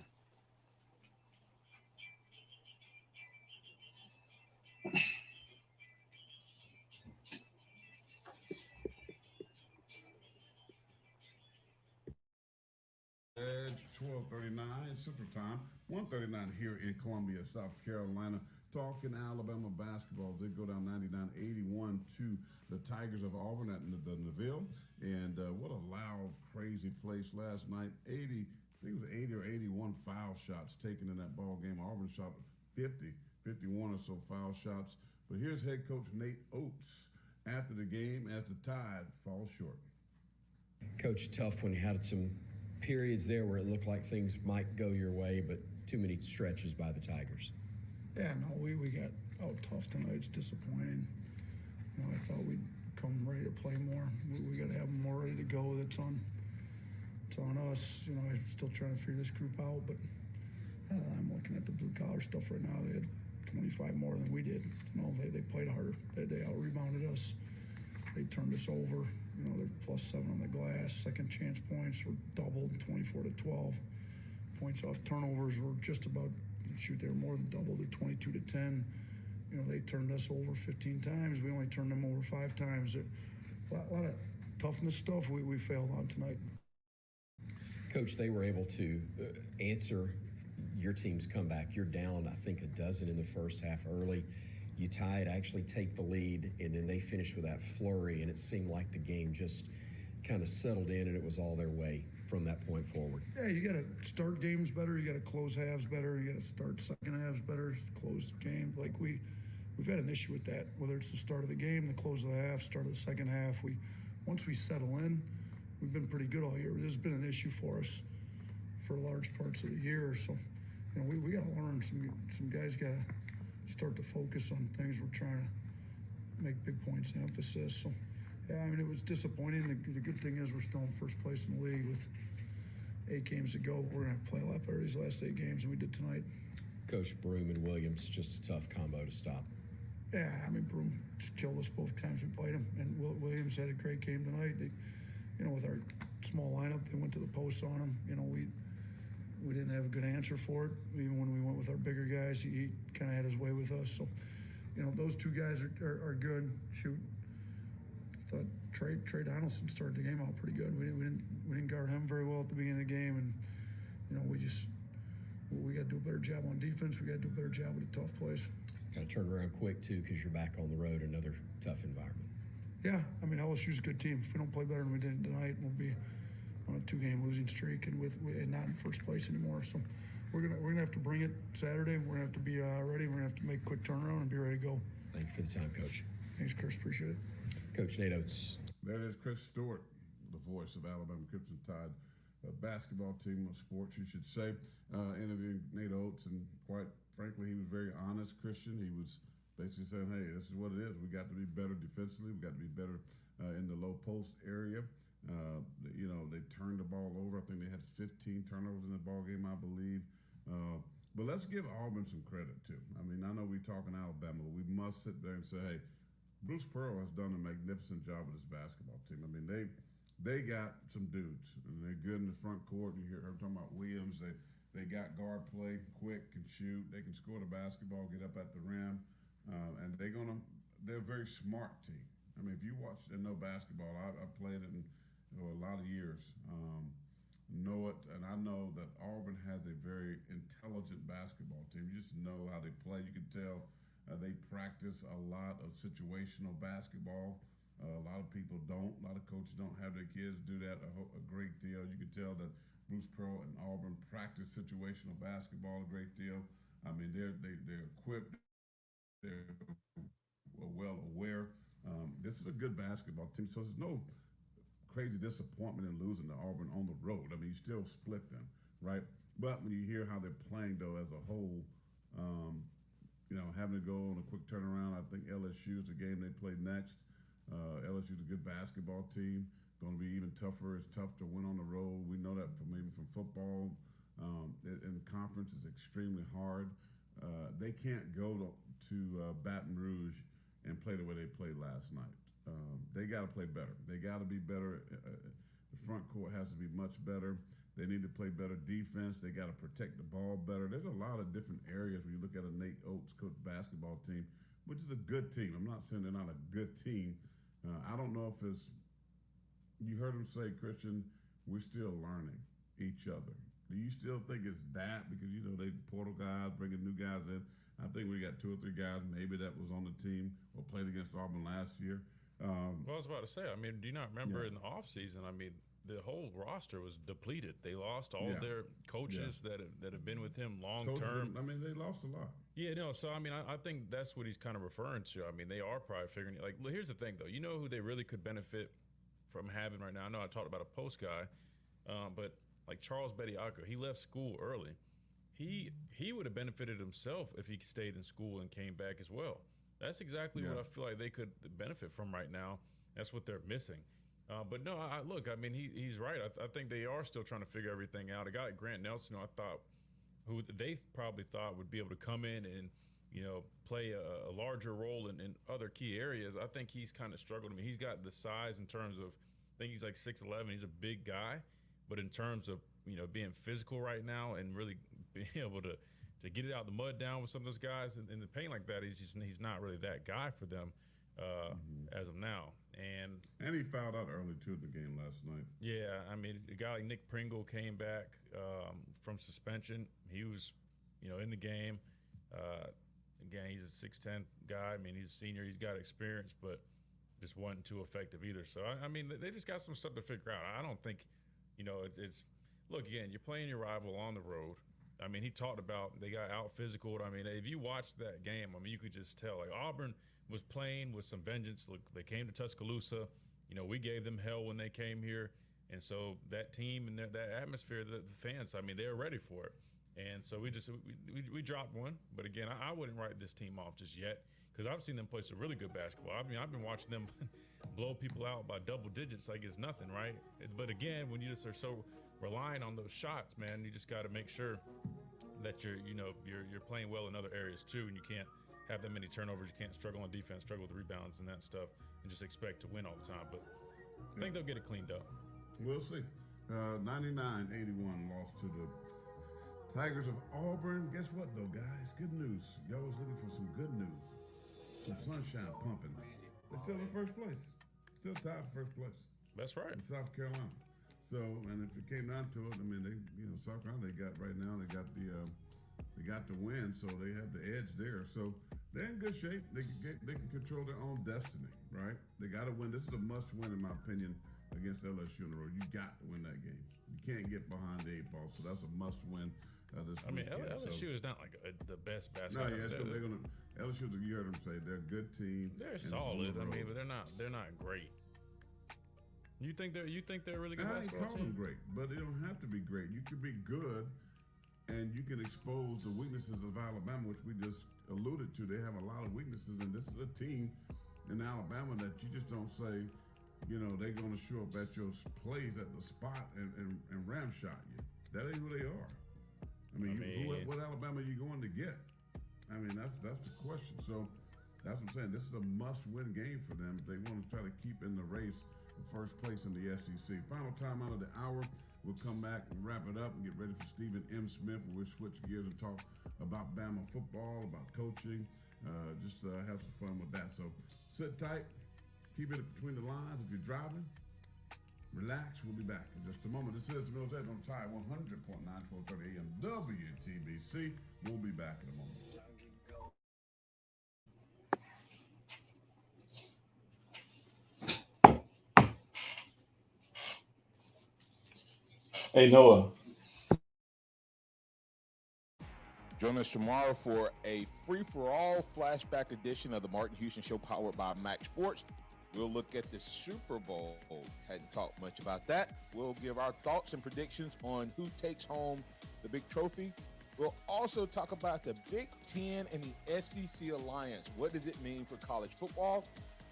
Edge 12:39 Central Time, 1:39 here in Columbia, South Carolina. Talking Alabama basketball. They go down 99-81 to the Tigers of Auburn at the Neville. And what a loud, crazy place last night. 80 or 81 foul shots taken in that ball game. Auburn shot 51 or so foul shots. But here's head coach Nate Oates after the game as the Tide falls short. Coach, tough when you had some periods there where it looked like things might go your way, but too many stretches by the Tigers. Yeah, no, we got out tough tonight. It's disappointing. You know, I thought we'd come ready to play more. We got to have them more ready to go. It's on us. You know, I'm still trying to figure this group out, but I'm looking at the blue collar stuff right now. They had 25 more than we did. You know, they played harder. They out rebounded us. They turned us over. You know, they're +7 on the glass. Second chance points were doubled, 24-12. Points off turnovers were just about, they were more than double. They're 22-10. You know, they turned us over 15 times. We only turned them over 5 times. A lot of toughness stuff we failed on tonight. Coach, they were able to answer your team's comeback. You're down, I think, a dozen in the first half early. You tie it, actually take the lead, and then they finished with that flurry, and it seemed like the game just kind of settled in, and it was all their way from that point forward. Yeah, you got to start games better. You got to close halves better. You got to start second halves better, close the game. Like we've had an issue with that, whether it's the start of the game, the close of the half, start of the second half. Once we settle in, we've been pretty good all year. This has been an issue for us for large parts of the year. So, you know, we got to learn. Some guys got to start to focus on things. We're trying to make big points and emphasis. So, yeah, I mean, it was disappointing. The good thing is we're still in first place in the league with 8 games to go. We're going to play a lot better these last 8 games than we did tonight. Coach Broom and Williams, just a tough combo to stop. Yeah, I mean, Broom just killed us both times we played him, and Williams had a great game tonight. You know, with our small lineup, they went to the post on him. You know, we didn't have a good answer for it. Even when we went with our bigger guys, he kind of had his way with us. So, you know, those 2 guys are good. Shoot, I thought Trey Donaldson started the game out pretty good. We didn't guard him very well at the beginning of the game, and you know, we got to do a better job on defense. We got to do a better job with the tough plays. Got to turn around quick too, because you're back on the road, another tough environment. Yeah, I mean, LSU's a good team. If we don't play better than we did tonight, we'll be on a 2-game losing streak and not in first place anymore. So we're gonna have to bring it Saturday. We're gonna have to be ready. We're gonna have to make a quick turnaround and be ready to go. Thank you for the time, Coach. Thanks, Chris. Appreciate it. Coach Nate Oates. There it is, Chris Stewart, the voice of Alabama Crimson Tide basketball team of sports, you should say, interviewing Nate Oates, and quite frankly, he was very honest, Christian. He was basically saying, hey, this is what it is. We got to be better defensively. We got to be better in the low post area. You know, they turned the ball over. I think they had 15 turnovers in the ball game, I believe. But let's give Auburn some credit too. I mean, I know we're talking Alabama, but we must sit there and say, hey, Bruce Pearl has done a magnificent job with this basketball team. I mean, they got some dudes, and they're good in the front court. You hear her talking about Williams. They got guard play, quick, can shoot. They can score the basketball, get up at the rim, and they're a very smart team. I mean, if you watch and know basketball, I played it in a lot of years. Know it, and I know that Auburn has a very intelligent basketball team. You just know how they play. You can tell they practice a lot of situational basketball. A lot of people don't. A lot of coaches don't have their kids do that a great deal. You can tell that Bruce Pearl and Auburn practice situational basketball a great deal. I mean, they're equipped. They're well aware. This is a good basketball team, so there's no crazy disappointment in losing to Auburn on the road. I mean, you still split them, right? But when you hear how they're playing, though, as a whole, you know, having to go on a quick turnaround, I think LSU is the game they play next. LSU is a good basketball team. Going to be even tougher. It's tough to win on the road. We know that from football. In conference, is extremely hard. They can't go to Baton Rouge and play the way they played last night. They got to play better. They got to be better. The front court has to be much better. They need to play better defense. They got to protect the ball better. There's a lot of different areas when you look at a Nate Oates coach basketball team, which is a good team. I'm not saying they're not a good team. I don't know if it's, you heard him say, Christian, we're still learning each other. Do you still think it's that? Because, you know, they portal guys, bringing new guys in. I think we got 2 or 3 guys maybe that was on the team or played against Auburn last year. Well, I was about to say, I mean, do you not remember in the offseason, I mean, the whole roster was depleted. They lost all their coaches that have been with him long term. I mean, they lost a lot. Yeah, no. So I mean, I think that's what he's kind of referring to. I mean, they are probably figuring it. Like, here's the thing, though. You know who they really could benefit from having right now? I know I talked about a post guy, but like Charles Bediako, he left school early. He would have benefited himself if he stayed in school and came back as well. That's exactly what I feel like they could benefit from right now. That's what they're missing. But no, look, I mean, he's right. I think they are still trying to figure everything out. A guy like Grant Nelson, who they probably thought would be able to come in and, play a larger role in other key areas. I think he's kind of struggled. I mean, he's got the size in terms of, I think he's like 6'11". He's a big guy. But in terms of, being physical right now and really being able to get it out the mud down with some of those guys in the paint like that, he's not really that guy for them as of now. And he fouled out early too in the game last night. Yeah, I mean, a guy like Nick Pringle came back from suspension. He was, in the game. Again, he's a 6'10" guy. I mean, he's a senior. He's got experience, but just wasn't too effective either. So, I mean, they just got some stuff to figure out. I don't think, it's look, again, you're playing your rival on the road. I mean, he talked about they got out physical. I mean, if you watched that game, I mean, you could just tell. Like, Auburn was playing with some vengeance. Look, they came to Tuscaloosa. We gave them hell when they came here. And so that team and that atmosphere, the fans, I mean, they're ready for it. And so we dropped one. But again, I wouldn't write this team off just yet because I've seen them play some really good basketball. I mean, I've been watching them blow people out by double digits like it's nothing, right? But again, when you just are so relying on those shots, man, you just got to make sure that you're playing well in other areas too, and you can't have that many turnovers. You can't struggle on defense, struggle with rebounds and that stuff, and just expect to win all the time. But I think they'll get it cleaned up. We'll see. 99-81 lost to the Tigers of Auburn. Guess what, though, guys? Good news. Y'all was looking for some good news. Some sunshine pumping. They're still in first place. Still tied for first place. That's right. In South Carolina. So, and if it came down to it, I mean, South Carolina, they got the win, so they have the edge there. So they're in good shape. They can control their own destiny, right? They got to win. This is a must-win, in my opinion, against LSU on the road. You got to win that game. You can't get behind the 8 ball, so that's a must-win. I mean, LSU is not like the best basketball. No, yeah, they're gonna. LSU, you heard them say they're a good team. They're solid. I mean, but they're not great. You think they're a really good basketball team? I call them great, but they don't have to be great. You can be good, and you can expose the weaknesses of Alabama, which we just alluded to. They have a lot of weaknesses, and this is a team in Alabama that you just don't say, they're going to show up at your plays at the spot and ramshot you. That ain't who they are. I mean, what Alabama are you going to get? I mean, that's the question. So that's what I'm saying. This is a must-win game for them. They want to try to keep in the race first place in the SEC. Final time out of the hour. We'll come back and wrap it up and get ready for Stephen M. Smith. We'll switch gears and talk about Bama football, about coaching, just have some fun with that. So sit tight, keep it between the lines. If you're driving, relax. We'll be back in just a moment. This is the Mills Edge on Tide 100.9, 1230 AM WTBC. We'll be back in a moment. Hey, Noah. Join us tomorrow for a free-for-all flashback edition of the Martin Houston Show powered by Max Sports. We'll look at the Super Bowl. Hadn't talked much about that. We'll give our thoughts and predictions on who takes home the big trophy. We'll also talk about the Big Ten and the SEC Alliance. What does it mean for college football?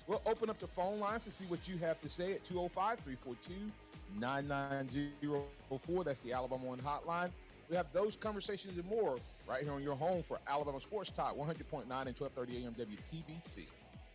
We'll open up the phone lines to see what you have to say at 205-342-9904. That's the Alabama One hotline. We have those conversations and more right here on your home for Alabama Sports Talk 100.9 and 1230 AM WTBC.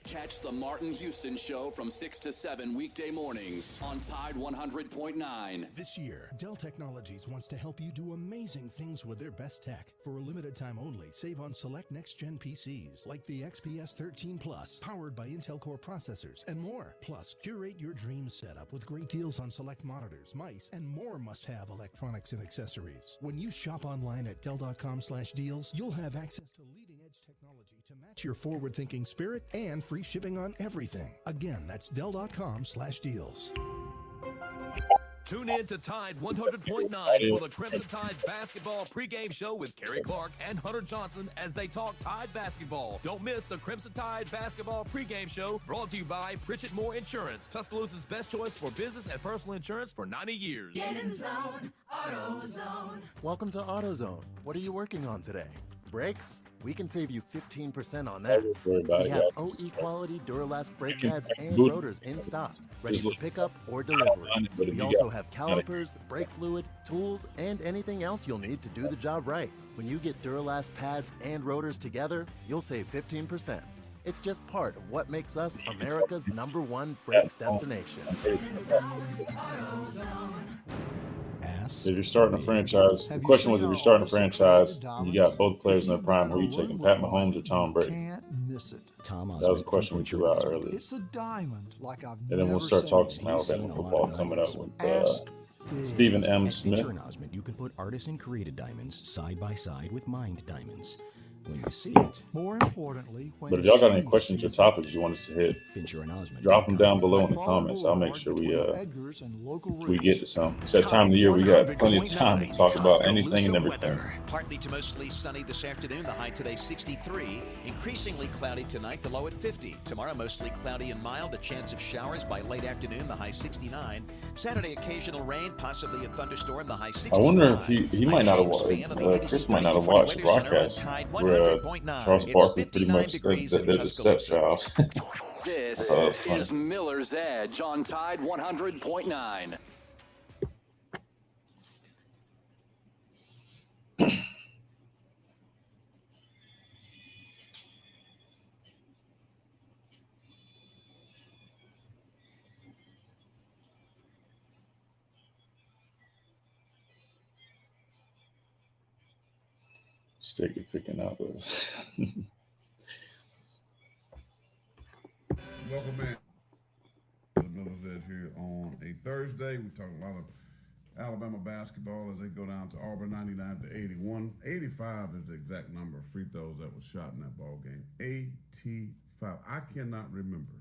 Catch the Martin Houston Show from 6 to 7 weekday mornings on Tide 100.9. This year, Dell Technologies wants to help you do amazing things with their best tech. For a limited time only, save on select next-gen PCs like the XPS 13 Plus, powered by Intel Core processors, and more. Plus, curate your dream setup with great deals on select monitors, mice, and more must-have electronics and accessories. When you shop online at Dell.com/deals, you'll have access to leading-edge technology to match your forward-thinking spirit and free shipping on everything. Again, that's Dell.com/deals. Tune in to Tide 100.9 for the Crimson Tide basketball pregame show with Kerry Clark and Hunter Johnson as they talk Tide basketball. Don't miss the Crimson Tide basketball pregame show, brought to you by Pritchett Moore Insurance, Tuscaloosa's best choice for business and personal insurance for 90 years. Get in zone, AutoZone. Welcome to AutoZone. What are you working on today? Brakes? We can save you 15% on that. We have OE quality Duralast brake pads and rotors in stock, ready for pickup or delivery. We also have calipers, brake fluid, tools, and anything else you'll need to do the job right. When you get Duralast pads and rotors together, you'll save 15%. It's just part of what makes us America's #1 brakes destination. If you're starting a franchise, the question was if you're starting a franchise, you got both players in their prime, who are you taking, Pat Mahomes or Tom Brady? Can't miss it. That was a question we threw out earlier. It's a diamond like I've And then we'll start talking some Alabama football coming up with Stephen M. Smith. Feature in Osmond, you can put artisan-created diamonds side by side with mined diamonds. When you see it, more importantly, when But if y'all got any questions or topics you want us to hit, Fincher and Osmond, drop them down below in the comments. I'll make sure we get to some. It's that time of the year we got plenty of time to talk about anything and everything. Partly to mostly sunny this afternoon. The high today 63. Increasingly cloudy tonight. The low at 50. Tomorrow mostly cloudy and mild. A chance of showers by late afternoon. The high 69. Saturday occasional rain, possibly a thunderstorm. The high 65. I wonder if he might not have watched. Chris might not have watched the broadcast where Charles Barkley pretty much did the stepchild. This is Miller's Edge on Tide 100.9. Stick it picking out us. Welcome in to the Miller's Edge here on a Thursday. We talk a lot of Alabama basketball as they go down to Auburn 99-81. 85 is the exact number of free throws that was shot in that ball game. 85. I cannot remember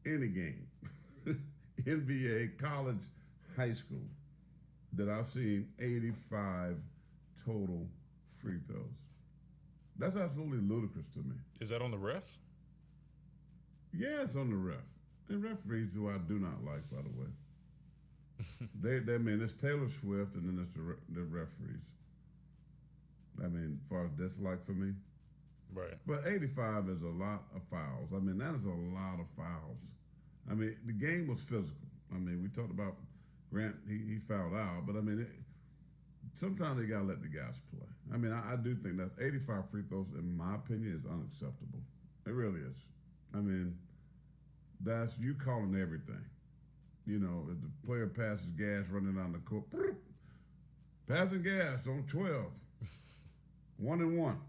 any game, NBA, college, high school, that I've seen 85 total free throws. That's absolutely ludicrous to me. Is that on the refs? Yeah, it's on the ref. And referees who I do not like, by the way. they mean, it's Taylor Swift and then it's the referees. I mean, as far as dislike for me. Right. But 85 is a lot of fouls. I mean, that is a lot of fouls. I mean, the game was physical. I mean, we talked about Grant, he fouled out, but I mean, sometimes they got to let the guys play. I mean, I do think that 85 free throws, in my opinion, is unacceptable. It really is. I mean, that's you calling everything. You know, if the player passes gas running down the court, passing gas on 12, 1-and-1.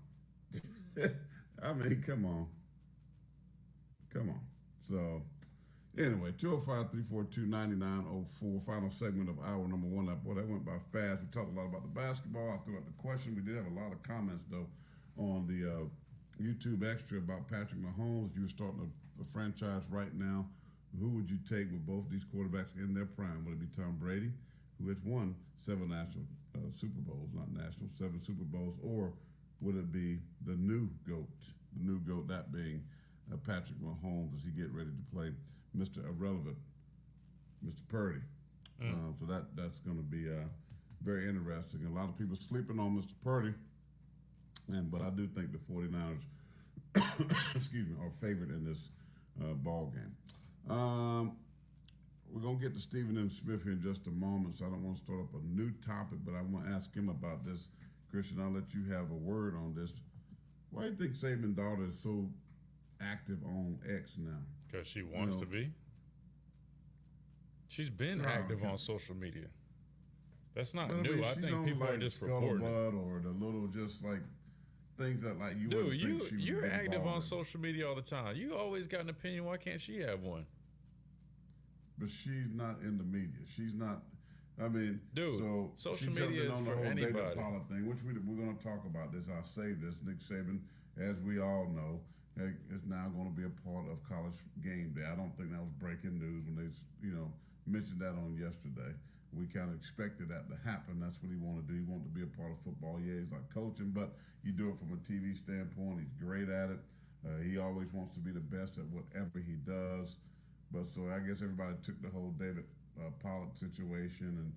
I mean, come on. So, anyway, 205-342-9904, final segment of hour number one. Boy, that went by fast. We talked a lot about the basketball. I threw out the question. We did have a lot of comments, though, on the YouTube extra about Patrick Mahomes. If you were starting a franchise right now, who would you take with both these quarterbacks in their prime? Would it be Tom Brady, who has won 7 national Super Bowls, not national, 7 Super Bowls, or would it be the new GOAT? The new GOAT, that being Patrick Mahomes, as he get ready to play Mr. Irrelevant, Mr. Purdy. So that's going to be very interesting. A lot of people sleeping on Mr. Purdy, but I do think the 49ers, are favored in this ball game. We're going to get to Stephen M. Smith here in just a moment, so I don't want to start up a new topic, but I want to ask him about this. Christian, I'll let you have a word on this. Why do you think Saban's daughter is so active on X now? Because she wants to be. She's been active on social media. That's not new. I think people are just reporting it. Or the little just like things that like you. Dude, you're active on social media all the time. You always got an opinion. Why can't she have one? But she's not in the media. She's not. I mean, dude. So social media is on the for whole anybody. Data Pollard thing, which we're going to talk about this. I'll save this. Nick Saban, as we all know, is now going to be a part of College Game Day. I don't think that was breaking news when they, mentioned that on yesterday. We kind of expected that to happen. That's what he wanted to do. He wanted to be a part of football. Yeah, he's like coaching, but you do it from a TV standpoint. He's great at it. He always wants to be the best at whatever he does. But so I guess everybody took the whole David Pollack situation and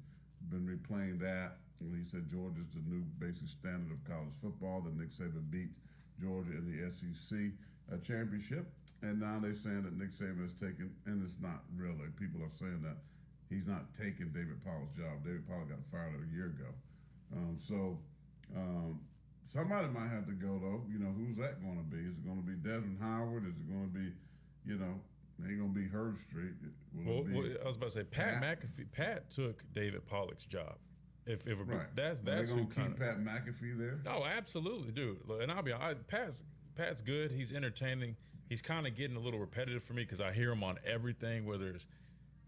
been replaying that. And he said Georgia's the new basic standard of college football. That Nick Saban beat Georgia in the SEC championship. And now they're saying that Nick Saban has taken, and it's not really, people are saying that he's not taking David Pollack's job. David Pollack got fired a year ago. Somebody might have to go, though. You know, who's that going to be? Is it going to be Desmond Howard? Is it going to be, you know, ain't going to be Herb Street? Well, I was about to say, Pat McAfee. Pat took David Pollack's job. If it, right. That's they who going to kinda, keep Pat McAfee there? Oh, absolutely, dude. Look, and I'll be honest, Pat's good. He's entertaining. He's kind of getting a little repetitive for me because I hear him on everything, whether it's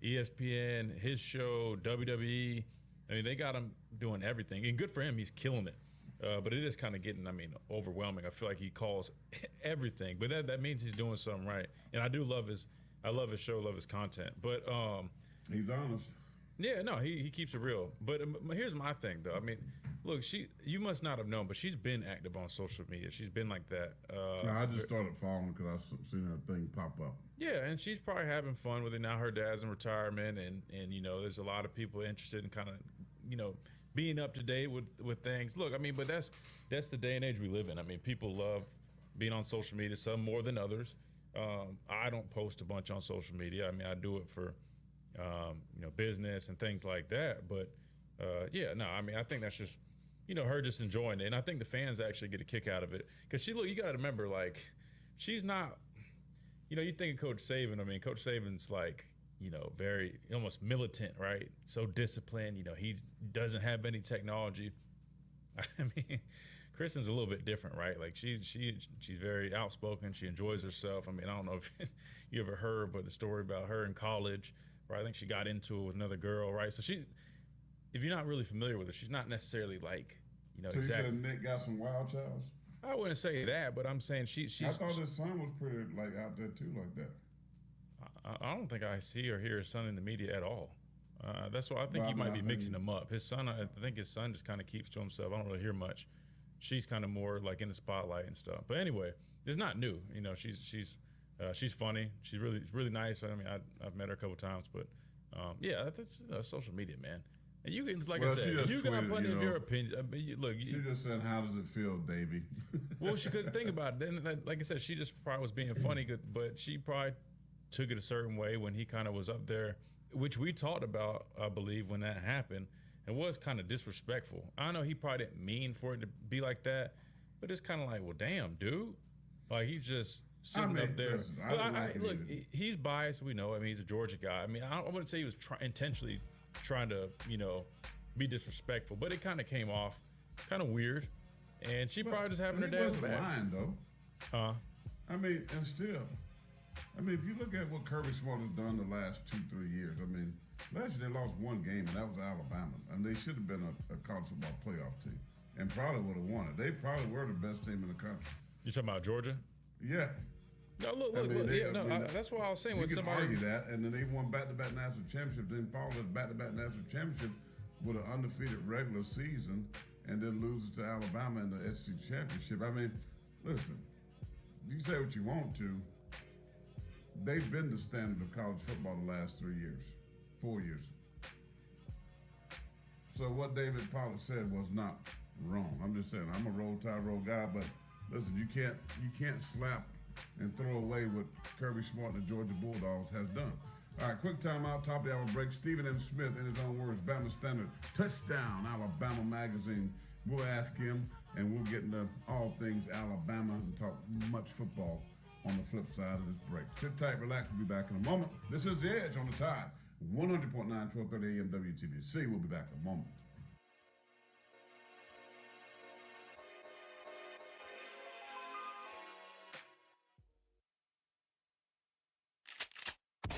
ESPN, his show, WWE. I mean, they got him doing everything. And good for him. He's killing it. But it is kind of getting, overwhelming. I feel like he calls everything. But that means he's doing something right. And I love his show, love his content. But he's honest. Yeah, no, he keeps it real. But here's my thing, though. I mean, look, you must not have known, but she's been active on social media. She's been like that. No, I just started following because I seen her thing pop up. Yeah, and she's probably having fun with it now. Her dad's in retirement, and there's a lot of people interested in kind of, being up to date with things. Look, I mean, but that's the day and age we live in. I mean, people love being on social media, some more than others. I don't post a bunch on social media. I mean, I do it for business and things like that. But I think that's just, her just enjoying it. And I think the fans actually get a kick out of it. Because you got to remember, like, she's not, you think of Coach Saban. I mean, Coach Saban's like, very almost militant, right? So disciplined. He doesn't have any technology. I mean, Kristen's a little bit different, right? Like she's very outspoken. She enjoys herself. I mean, I don't know if you ever heard, but the story about her in college, right? I think she got into it with another girl, right? So if you're not really familiar with her, she's not necessarily like, So exactly. You said Nick got some wild childs? I wouldn't say that, but I'm saying she's. I thought his son was pretty out there too, like that. I don't think I see or hear his son in the media at all. That's why I think you might be mixing them up. His son, I think his son just kind of keeps to himself. I don't really hear much. She's kind of more like in the spotlight and stuff. But anyway, it's not new. She's funny. She's really nice. I mean, I've met her a couple times, but that's social media, man. And you can, I said, you got plenty of your opinion. I mean, look, she just said, "How does it feel, Davey?" Well, she couldn't think about it. Then, like I said, she just probably was being funny, but she probably took it a certain way when he kind of was up there, which we talked about, I believe, when that happened. It was kind of disrespectful. I know he probably didn't mean for it to be like that, but it's kind of like, well, damn, dude. Like, he's just sitting up there. Listen, he's biased. We know. I mean, he's a Georgia guy. I mean, I wouldn't say he was intentionally trying to, be disrespectful, but it kind of came off kind of weird. And she probably just having her dad's back. Lying, though. I mean, and still. I mean, if you look at what Kirby Smart has done the last 2-3 years, I mean, last year they lost one game, and that was Alabama. I mean, they should have been a college football playoff team and probably would have won it. They probably were the best team in the country. You talking about Georgia? Yeah. No, look. That's why I was saying when somebody argue that, and then they won back-to-back national championships, then followed the back-to-back national championship with an undefeated regular season, and then loses to Alabama in the SEC championship. I mean, listen, you can say what you want to. They've been the standard of college football the last 4 years. So what David Pollack said was not wrong. I'm just saying, I'm a roll tide roll guy, but listen, you can't slap and throw away what Kirby Smart and the Georgia Bulldogs has done. All right, quick timeout, top of the hour break. Stephen M. Smith, in his own words, Bama Standard, touchdown, Alabama Magazine. We'll ask him, and we'll get into all things Alabama and talk much football on the flip side of this break. Sit tight, relax. We'll be back in a moment. This is The Edge on the Tide, 100.9, 1230 AM WTBC. We'll be back in a moment.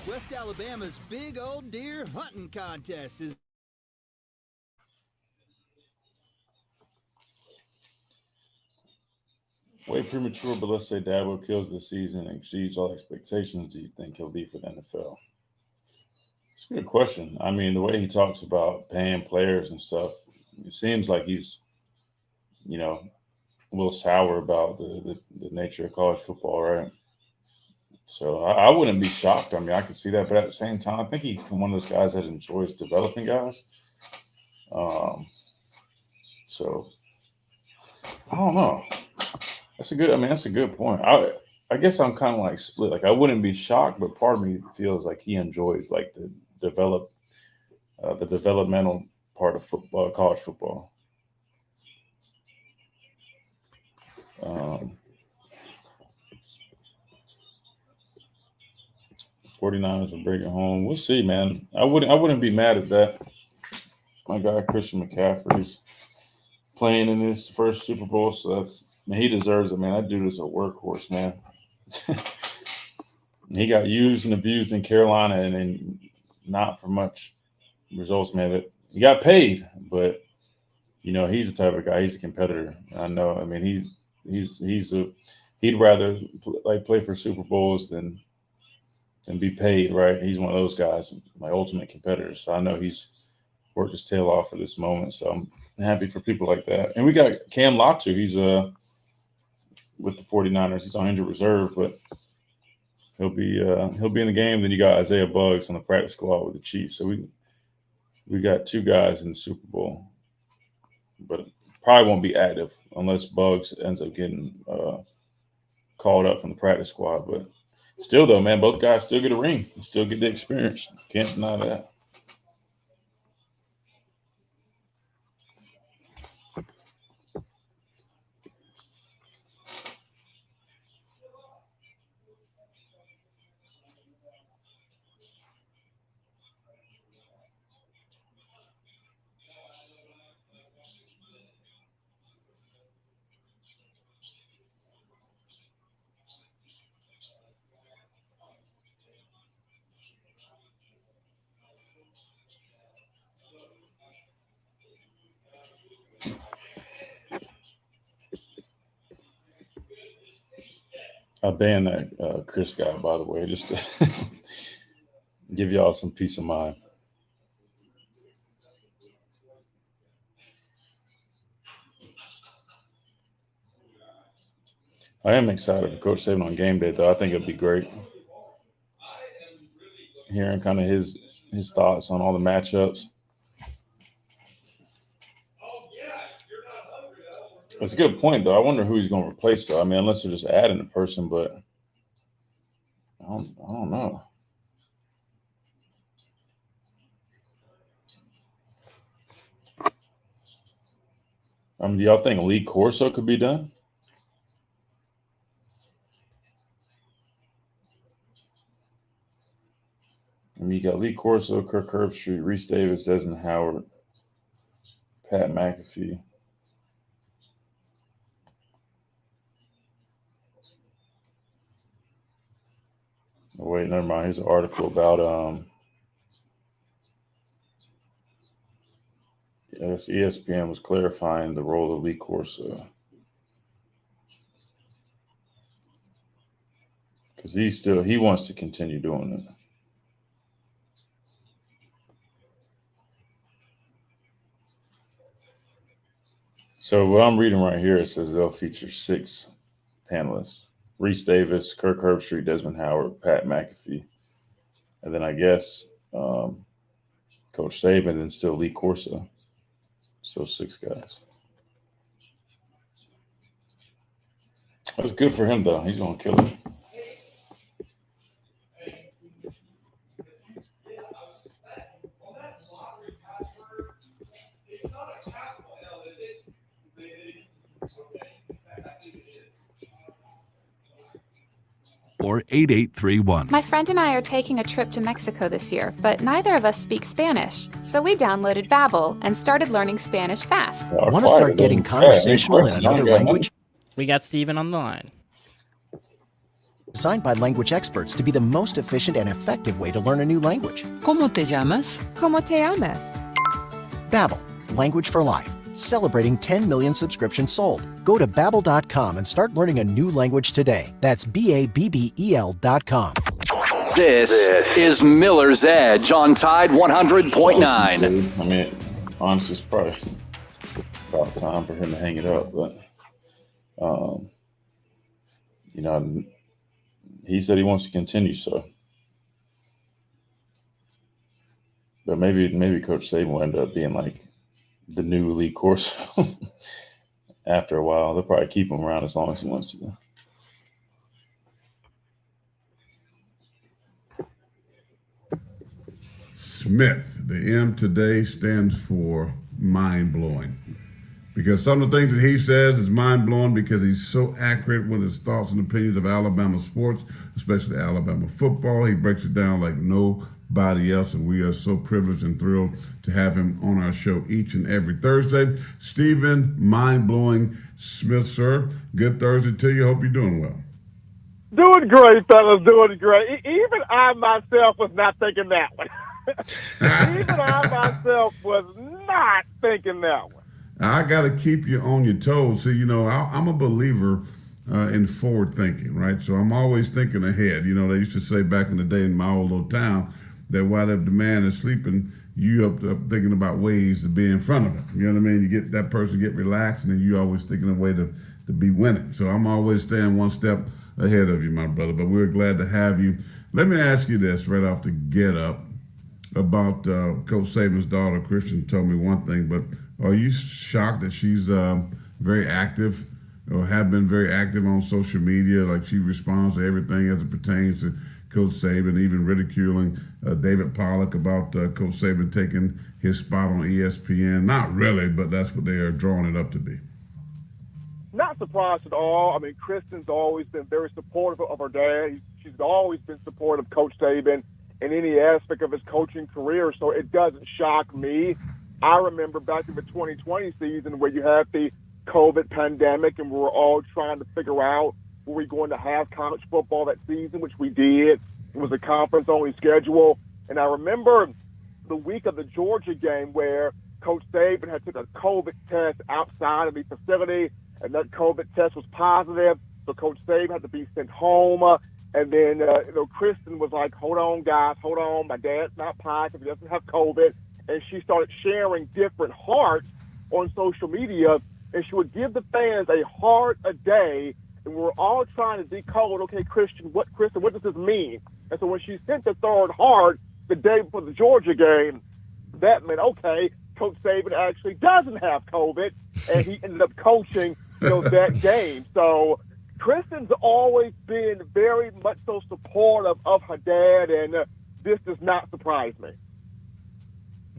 West Alabama's Big Old Deer Hunting Contest is way premature, but let's say Dabo kills the season and exceeds all expectations. Do you think he'll leave for the NFL? It's a good question. I mean, the way he talks about paying players and stuff, it seems like he's, you know, a little sour about the nature of college football, right? So I wouldn't be shocked. I mean, I could see that, but at the same time, I think he's one of those guys that enjoys developing guys. So I don't know. That's a good point. I guess I'm kind of like split. Like I wouldn't be shocked, but part of me feels like he enjoys like the developmental part of football, college football. 49ers will bring it home. We'll see, man. I wouldn't be mad at that. My guy Christian McCaffrey's playing in his first Super Bowl, so he deserves it, man. That dude is a workhorse, man. He got used and abused in Carolina, and then not for much results, man. That he got paid, but you know he's the type of guy. He's a competitor. I know. I mean, he'd rather play for Super Bowls than be paid, right? He's one of those guys, my ultimate competitor. So I know he's worked his tail off for this moment. So I'm happy for people like that. And we got Cam Latu. He's with the 49ers. He's on injured reserve, but he'll be in the game. Then you got Isaiah Buggs on the practice squad with the Chiefs. So we got two guys in the Super Bowl, but probably won't be active unless Buggs ends up getting called up from the practice squad. But still, though, man, both guys still get a ring, still get the experience. Can't deny that. I banned that Chris guy, by the way, just to give y'all some peace of mind. I am excited for Coach Saban on game day, though. I think it'll be great. Hearing kind of his thoughts on all the matchups. That's a good point, though. I wonder who he's going to replace, though. I mean, unless they're just adding a person, but I don't know. I mean, do y'all think Lee Corso could be done? I mean, you got Lee Corso, Kirk Herbstreit, Reese Davis, Desmond Howard, Pat McAfee. Oh, wait, never mind. Here's an article about yes, ESPN was clarifying the role of Lee Corso. Because he wants to continue doing it. So what I'm reading right here, it says they'll feature 6 panelists. Reese Davis, Kirk Herbstreit, Desmond Howard, Pat McAfee. And then I guess Coach Saban and still Lee Corso. So 6 guys. That's good for him, though. He's going to kill it. Or 8831. My friend and I are taking a trip to Mexico this year, but neither of us speak Spanish. So we downloaded Babbel and started learning Spanish fast. Want to start getting conversational in another language? We got Steven on the line. Designed by language experts to be the most efficient and effective way to learn a new language. ¿Cómo te llamas? ¿Cómo te llamas? Babbel, language for life. Celebrating 10 million subscriptions sold. Go to Babbel.com and start learning a new language today. That's BABBEL.com. This is Miller's Edge on Tide 100.9. I mean, honestly, it's probably about time for him to hang it up. But, he said he wants to continue, so. But maybe Coach Saban will end up being like the new elite course after a while. They'll probably keep him around as long as he wants to. Smith, the M today stands for mind-blowing. Because some of the things that he says is mind-blowing because he's so accurate with his thoughts and opinions of Alabama sports, especially Alabama football. He breaks it down like nobody else, and we are so privileged and thrilled to have him on our show each and every Thursday. Stephen, mind-blowing Smith, sir. Good Thursday to you. Hope you're doing well. Doing great, fellas. Doing great. Even I myself was not thinking that one. Even I myself was not thinking that one. I got to keep you on your toes. See, I'm a believer in forward thinking, right? So I'm always thinking ahead. They used to say back in the day in my old little town that while the man is sleeping, you up thinking about ways to be in front of him. You know what I mean? You get that person get relaxed, and then you always thinking of a way to be winning. So I'm always staying one step ahead of you, my brother. But we're glad to have you. Let me ask you this right off the get up about Coach Saban's daughter. Christian told me one thing, but are you shocked that she's very active or have been very active on social media? Like she responds to everything as it pertains to Coach Saban, even ridiculing David Pollack about Coach Saban taking his spot on ESPN. Not really, but that's what they are drawing it up to be. Not surprised at all. I mean, Kristen's always been very supportive of her dad. She's always been supportive of Coach Saban in any aspect of his coaching career, so it doesn't shock me. I remember back in the 2020 season where you had the COVID pandemic and we were all trying to figure out were we going to have college football that season, which we did. It was a conference-only schedule. And I remember the week of the Georgia game where Coach Saban had took a COVID test outside of the facility, and that COVID test was positive, so Coach Saban had to be sent home. And then, Kristen was like, hold on, guys, hold on. My dad's not positive. He doesn't have COVID. And she started sharing different hearts on social media, and she would give the fans a heart a day, and we were all trying to decode, okay, Kristen, what does this mean? And so when she sent the third heart the day before the Georgia game, that meant, okay, Coach Saban actually doesn't have COVID, and he ended up coaching that game. So Kristen's always been very much so supportive of her dad, and this does not surprise me.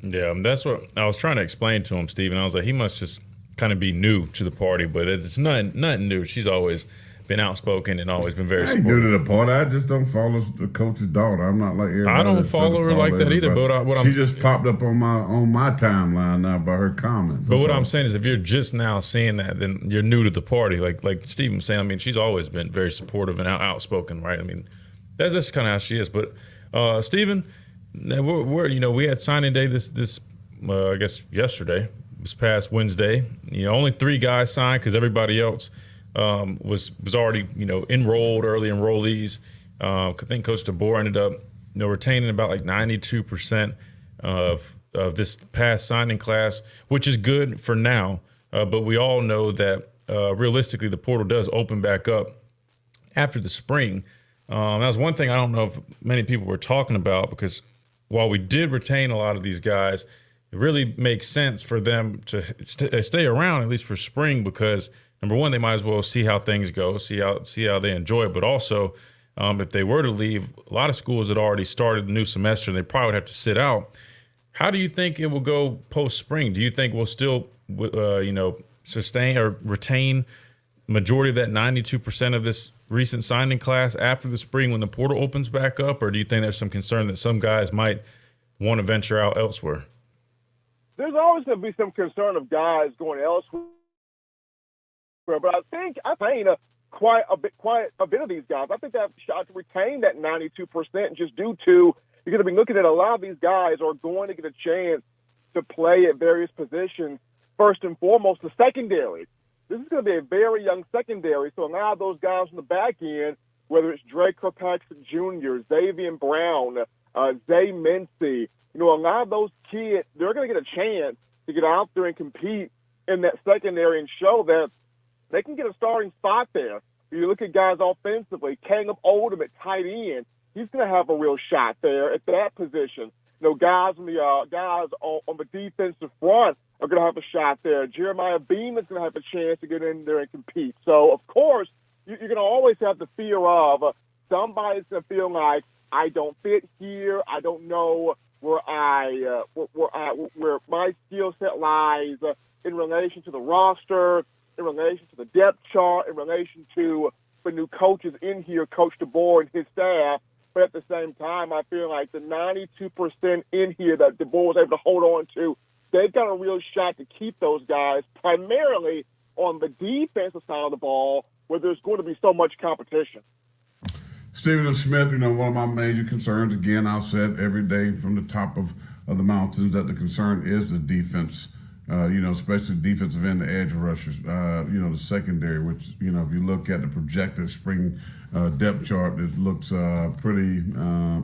Yeah, that's what I was trying to explain to him, Stephen. I was like, he must just kind of be new to the party, but it's nothing new. She's always been outspoken and always been very supportive. I ain't new to the party. I just don't follow the coach's daughter. I'm not like everybody. I don't follow her like that either. But she just popped up on my timeline now by her comments. But what I'm saying is, if you're just now seeing that, then you're new to the party. Like Stephen was saying, I mean, she's always been very supportive and outspoken, right? I mean, that's kind of how she is. But Stephen, we had signing day this I guess yesterday, this past Wednesday. Only 3 guys signed because everybody else was already enrolled, early enrollees. I think Coach DeBoer ended up retaining about like 92% of this past signing class, which is good for now. But we all know that realistically the portal does open back up after the spring. That was one thing I don't know if many people were talking about, because while we did retain a lot of these guys, it really makes sense for them to stay around at least for spring, because number one, they might as well see how things go, see how they enjoy it. But also, if they were to leave, a lot of schools had already started the new semester and they probably would have to sit out. How do you think it will go post spring? Do you think we'll still, sustain or retain majority of that 92% of this recent signing class after the spring when the portal opens back up? Or do you think there's some concern that some guys might want to venture out elsewhere? There's always going to be some concern of guys going elsewhere. But I think quite a bit of these guys, I think they have a shot to retain that 92% just due to, you're going to be looking at a lot of these guys are going to get a chance to play at various positions. First and foremost, the secondary. This is going to be a very young secondary, so a lot of those guys on the back end whether it's Drake Kirkpatrick Jr., Xavier Brown, Zay Mincy. A lot of those kids, they're going to get a chance to get out there and compete in that secondary and show that they can get a starting spot there. You look at guys offensively, Caleb Oldham at tight end, he's going to have a real shot there at that position. Guys on the defensive front are going to have a shot there. Jeremiah Beam is going to have a chance to get in there and compete. So, of course, you're going to always have the fear of somebody's going to feel like, I don't fit here. I don't know where my skill set lies in relation to the roster, in relation to the depth chart, in relation to the new coaches in here, Coach DeBoer and his staff. But at the same time, I feel like the 92% in here that DeBoer was able to hold on to, they've got a real shot to keep those guys primarily on the defensive side of the ball where there's going to be so much competition. Stephen F. Smith, one of my major concerns, again, I'll say it every day from the top of the mountains, that the concern is the defense, especially defensive end, the edge rushers, the secondary, which, if you look at the projected spring depth chart, it looks pretty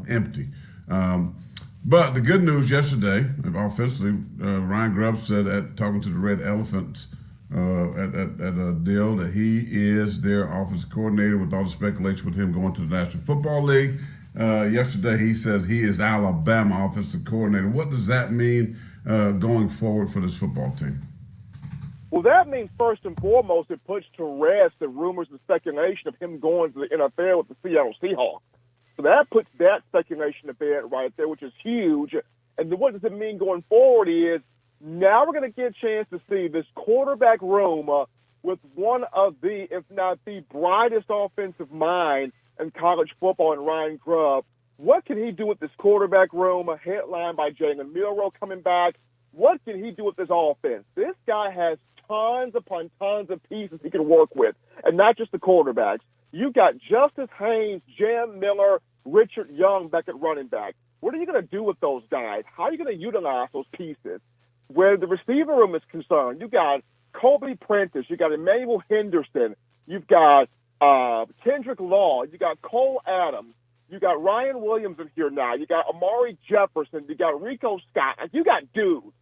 empty. But the good news yesterday, offensively, Ryan Grubb said talking to the Red Elephants at a deal that he is their offensive coordinator, with all the speculation with him going to the National Football League. Yesterday, he says he is Alabama offensive coordinator. What does that mean going forward for this football team? Well, that means first and foremost, it puts to rest the rumors and speculation of him going to the NFL with the Seattle Seahawks. So that puts that speculation to bed right there, which is huge. And then what does it mean going forward is now we're going to get a chance to see this quarterback room with one of the, if not the brightest offensive mind in college football, in Ryan Grubb. What can he do with this quarterback room, headlined by Jalen Milroe coming back? What can he do with this offense? This guy has tons upon tons of pieces he can work with, and not just the quarterbacks. You got Justice Haynes, Jam Miller, Richard Young back at running back. What are you going to do with those guys? How are you going to utilize those pieces? Where the receiver room is concerned, you got Colby Prentice, you got Emmanuel Henderson, you've got Kendrick Law, you got Cole Adams, you got Ryan Williams in here now, you got Amari Jefferson, you got Rico Scott. You got dudes.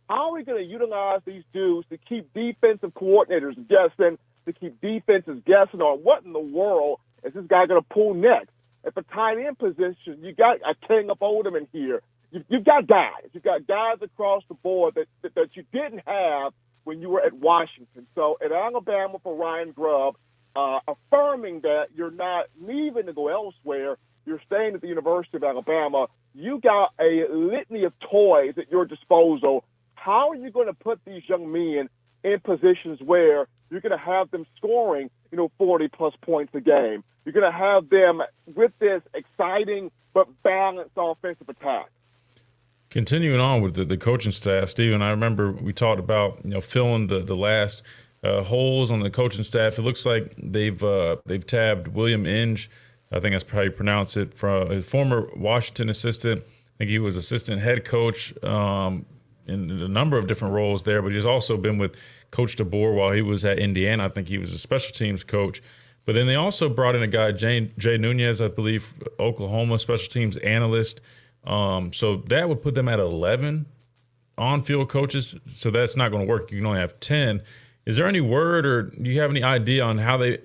How are we going to utilize these dudes to keep defensive coordinators guessing, to keep defenses guessing on what in the world is this guy going to pull next? At the tight end position, you got a Caleb Oldham in here. You've got guys. You've got guys across the board that you didn't have when you were at Washington. So at Alabama for Ryan Grubb, affirming that you're not leaving to go elsewhere, you're staying at the University of Alabama, you got a litany of toys at your disposal. How are you going to put these young men in positions where you're going to have them scoring, 40-plus points a game? You're going to have them with this exciting but balanced offensive attack. Continuing on with the coaching staff, Steven, I remember we talked about filling the last holes on the coaching staff. It looks like they've tabbed William Inge, I think that's how you pronounce it, from a former Washington assistant. I think he was assistant head coach in a number of different roles there, but he's also been with Coach DeBoer while he was at Indiana. I think he was a special teams coach. But then they also brought in a guy, Jay Nunez, I believe, Oklahoma special teams analyst. So that would put them at 11 on-field coaches. So that's not going to work. You can only have 10. Is there any word, or do you have any idea on how they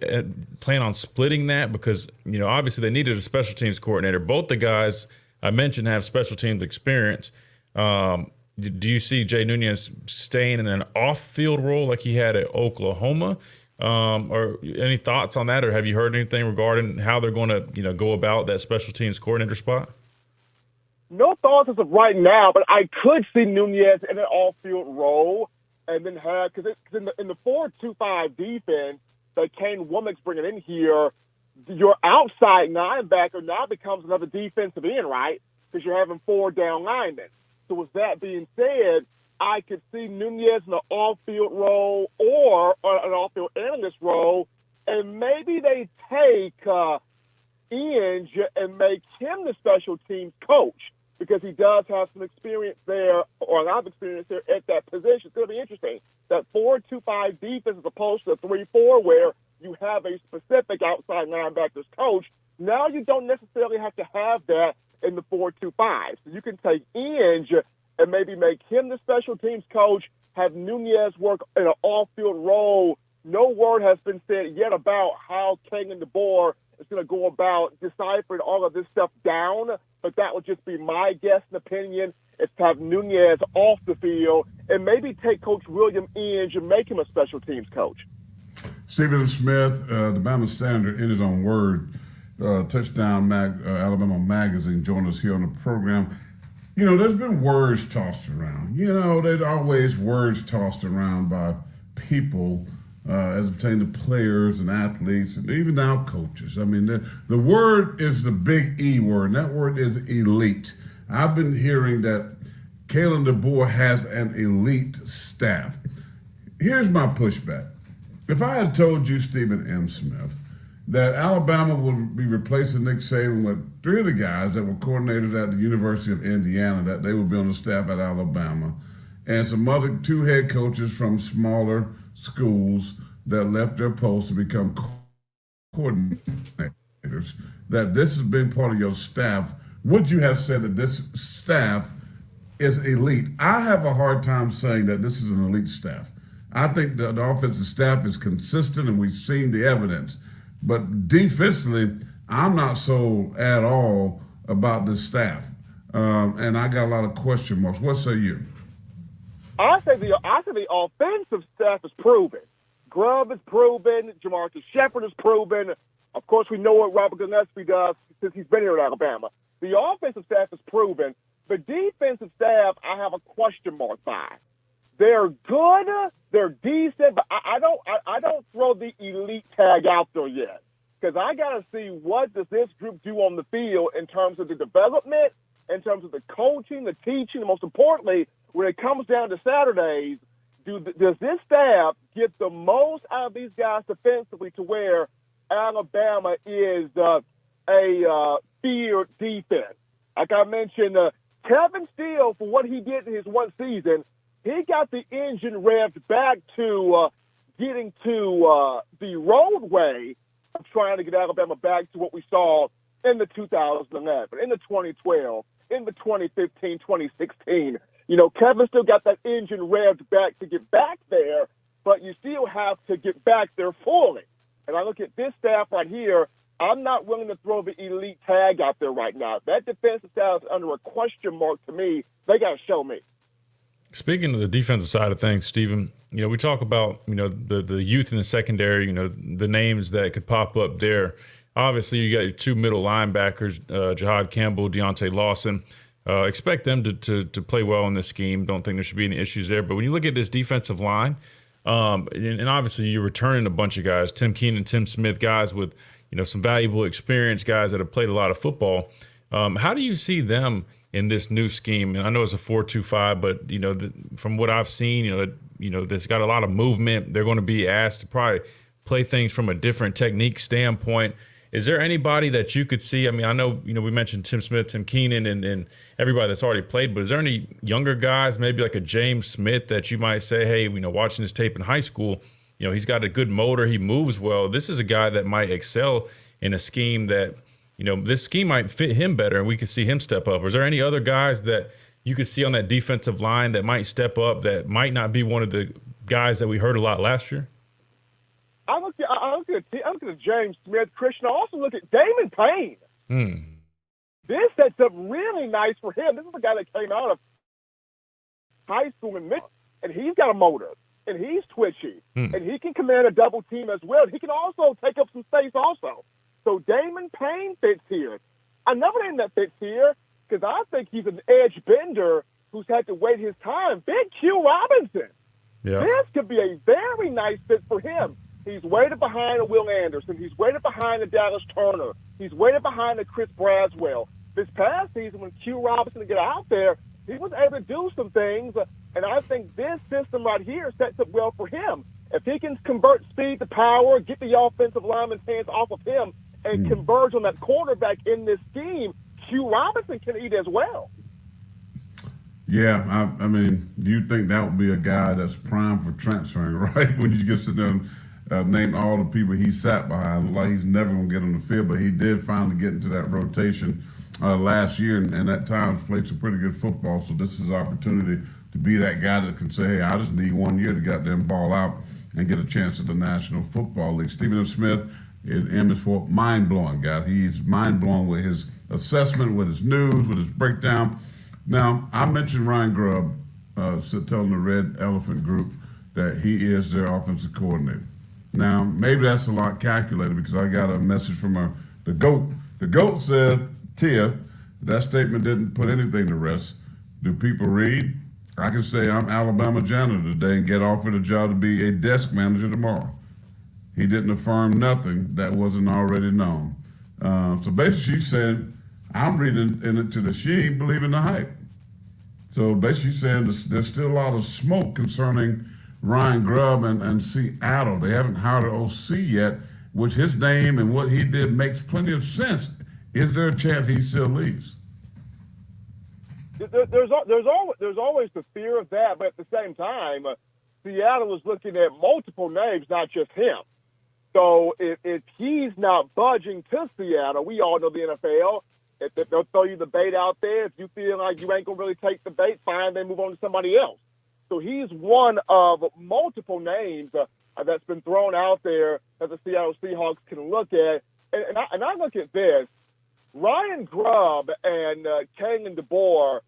plan on splitting that? Because, obviously they needed a special teams coordinator. Both the guys I mentioned have special teams experience. Do you see Jay Nunez staying in an off-field role like he had at Oklahoma? Or any thoughts on that, or have you heard anything regarding how they're going to, go about that special teams coordinator spot? No thoughts as of right now, but I could see Nunez in an off-field role, and then have, because in the 4-2-5 defense that Kane Womack's bringing in here, your outside linebacker now becomes another defensive end, right? Because you're having 4 down linemen. So with that being said, I could see Nunez in an off-field role or an off-field analyst role, and maybe they take Inge and make him the special teams coach, because he does have some experience there, or a lot of experience there at that position. It's going to be interesting. That 4-2-5 defense as opposed to the 3-4, where you have a specific outside linebackers coach. Now you don't necessarily have to have that in the 4-2-5. So you can take Inge and maybe make him the special teams coach, have Nunez work in an off-field role. No word has been said yet about how Kalen DeBoer is going to go about deciphering all of this stuff down, but that would just be my guess and opinion, is to have Nunez off the field and maybe take Coach William Inge and make him a special teams coach. Stephen Smith, the Bama Standard, in his own word, Touchdown Alabama Magazine, joined us here on the program. You know, there's been words tossed around. You know, there's always words tossed around by people as it pertains to players and athletes and even now coaches. I mean, the word is the big E word, and that word is elite. I've been hearing that Kalen DeBoer has an elite staff. Here's my pushback. If I had told you, Stephen M. Smith, that Alabama would be replacing Nick Saban with 3 of the guys that were coordinators at the University of Indiana, that they would be on the staff at Alabama, and some other 2 head coaches from smaller schools that left their posts to become coordinators, that this has been part of your staff, would you have said that this staff is elite? I have a hard time saying that this is an elite staff. I think the offensive staff is consistent, and we've seen the evidence. But defensively, I'm not sold at all about this staff. And I got a lot of question marks. What say you? I say the offensive staff is proven. Grubb is proven. Jamarcus Shepard is proven. Of course, we know what Robert Gillespie does since he's been here at Alabama. The offensive staff is proven. The defensive staff, I have a question mark by. They're good, they're decent, but I don't throw the elite tag out there yet, because I got to see what does this group do on the field in terms of the development, in terms of the coaching, the teaching, and most importantly, when it comes down to Saturdays, does this staff get the most out of these guys defensively to where Alabama is a feared defense? Like I mentioned, Kevin Steele, for what he did in his one season, he got the engine revved back to getting to the roadway of trying to get Alabama back to what we saw in the 2011, in the 2012, in the 2015, 2016. You know, Kevin still got that engine revved back to get back there, but you still have to get back there fully. And I look at this staff right here, I'm not willing to throw the elite tag out there right now. That defensive staff is under a question mark to me. They got to show me. Speaking of the defensive side of things, Stephen, you know, we talk about, you know, the youth in the secondary, you know, the names that could pop up there. Obviously, you got your 2 middle linebackers, Jahad Campbell, Deontay Lawson. Expect them to play well in this scheme. Don't think there should be any issues there. But when you look at this defensive line, and obviously you're returning a bunch of guys, Tim Keenan, Tim Smith, guys with, you know, some valuable experience, guys that have played a lot of football. How do you see them in this new scheme? And I know it's a 4-2-5, but you know, from what I've seen, you know, that's got a lot of movement. They're going to be asked to probably play things from a different technique standpoint. Is there anybody that you could see? I mean, I know, you know, we mentioned Tim Smith, Tim Keenan, and everybody that's already played, but is there any younger guys, maybe like a James Smith, that you might say, hey, you know, watching his tape in high school, you know, he's got a good motor, he moves well. This is a guy that might excel in a scheme that, you know, this scheme might fit him better and we could see him step up. Or is there any other guys that you could see on that defensive line that might step up that might not be one of the guys that we heard a lot last year? I look at James Smith, Christian. I also look at Damon Payne. This sets up really nice for him. This is a guy that came out of high school in Michigan, and he's got a motor, and he's twitchy, and he can command a double team as well. He can also take up some space also. So Damon Payne fits here. Another name that fits here, because I think he's an edge bender who's had to wait his time, Big Q Robinson. Yeah. This could be a very nice fit for him. He's waited behind a Will Anderson. He's waited behind a Dallas Turner. He's waited behind a Chris Braswell. This past season, when Q Robinson got out there, he was able to do some things, and I think this system right here sets up well for him. If he can convert speed to power, get the offensive lineman's hands off of him, and converge on that quarterback in this scheme, Q Robinson can eat as well. Yeah, I mean, you think that would be a guy that's primed for transferring, right? When you get to them, name all the people he sat behind. Like he's never going to get on the field, but he did finally get into that rotation last year, and at times played some pretty good football. So this is his opportunity to be that guy that can say, hey, I just need 1 year to get them ball out and get a chance at the National Football League. Stephen F. Smith, M is for mind-blowing guy. He's mind-blowing with his assessment, with his news, with his breakdown. Now, I mentioned Ryan Grubb telling the Red Elephant Group that he is their offensive coordinator. Now, maybe that's a lot calculated because I got a message from the GOAT. The GOAT said, Tia, that statement didn't put anything to rest. Do people read? I can say I'm Alabama janitor today and get offered a job to be a desk manager tomorrow. He didn't affirm nothing that wasn't already known. So basically she's saying, I'm reading into the, she ain't believing the hype. So basically she's saying there's still a lot of smoke concerning Ryan Grubb and Seattle. They haven't hired an OC yet, which his name and what he did makes plenty of sense. Is there a chance he still leaves? There's always the fear of that, but at the same time, Seattle is looking at multiple names, not just him. So if he's not budging to Seattle, we all know the NFL. If they'll throw you the bait out there. If you feel like you ain't gonna really take the bait, fine, then move on to somebody else. So he's one of multiple names that's been thrown out there that the Seattle Seahawks can look at. And I look at this. Ryan Grubb and Kalen DeBoer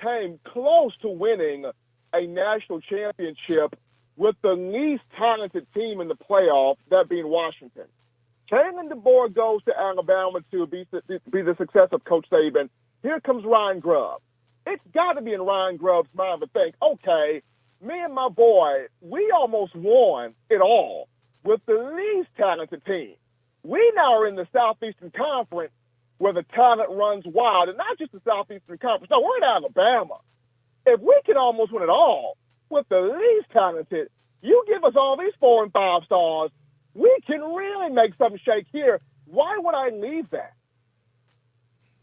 came close to winning a national championship with the least talented team in the playoff, that being Washington. Kalen DeBoer goes to Alabama to be the success of Coach Saban. Here comes Ryan Grubb. It's got to be in Ryan Grubb's mind to think, okay, me and my boy, we almost won it all with the least talented team. We now are in the Southeastern Conference where the talent runs wild, and not just the Southeastern Conference. No, we're in Alabama. If we can almost win it all with the least talented, you give us all these 4 and 5 stars, we can really make something shake here. Why would I leave that?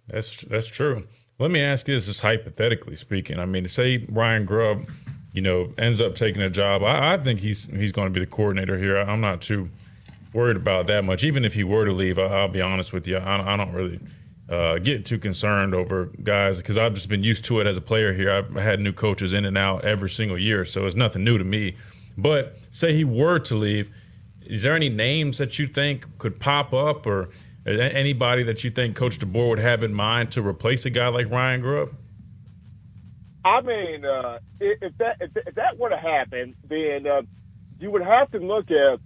That's true. Let me ask you this, just hypothetically speaking. I mean, say Ryan Grubb, ends up taking a job. I think he's going to be the coordinator here. I'm not too worried about that much. Even if he were to leave, I'll be honest with you, I don't really get too concerned over guys because I've just been used to it as a player here. I've had new coaches in and out every single year, so it's nothing new to me. But say he were to leave, is there any names that you think could pop up, or anybody that you think Coach DeBoer would have in mind to replace a guy like Ryan Grubb? I mean, if that were to happen, then you would have to look at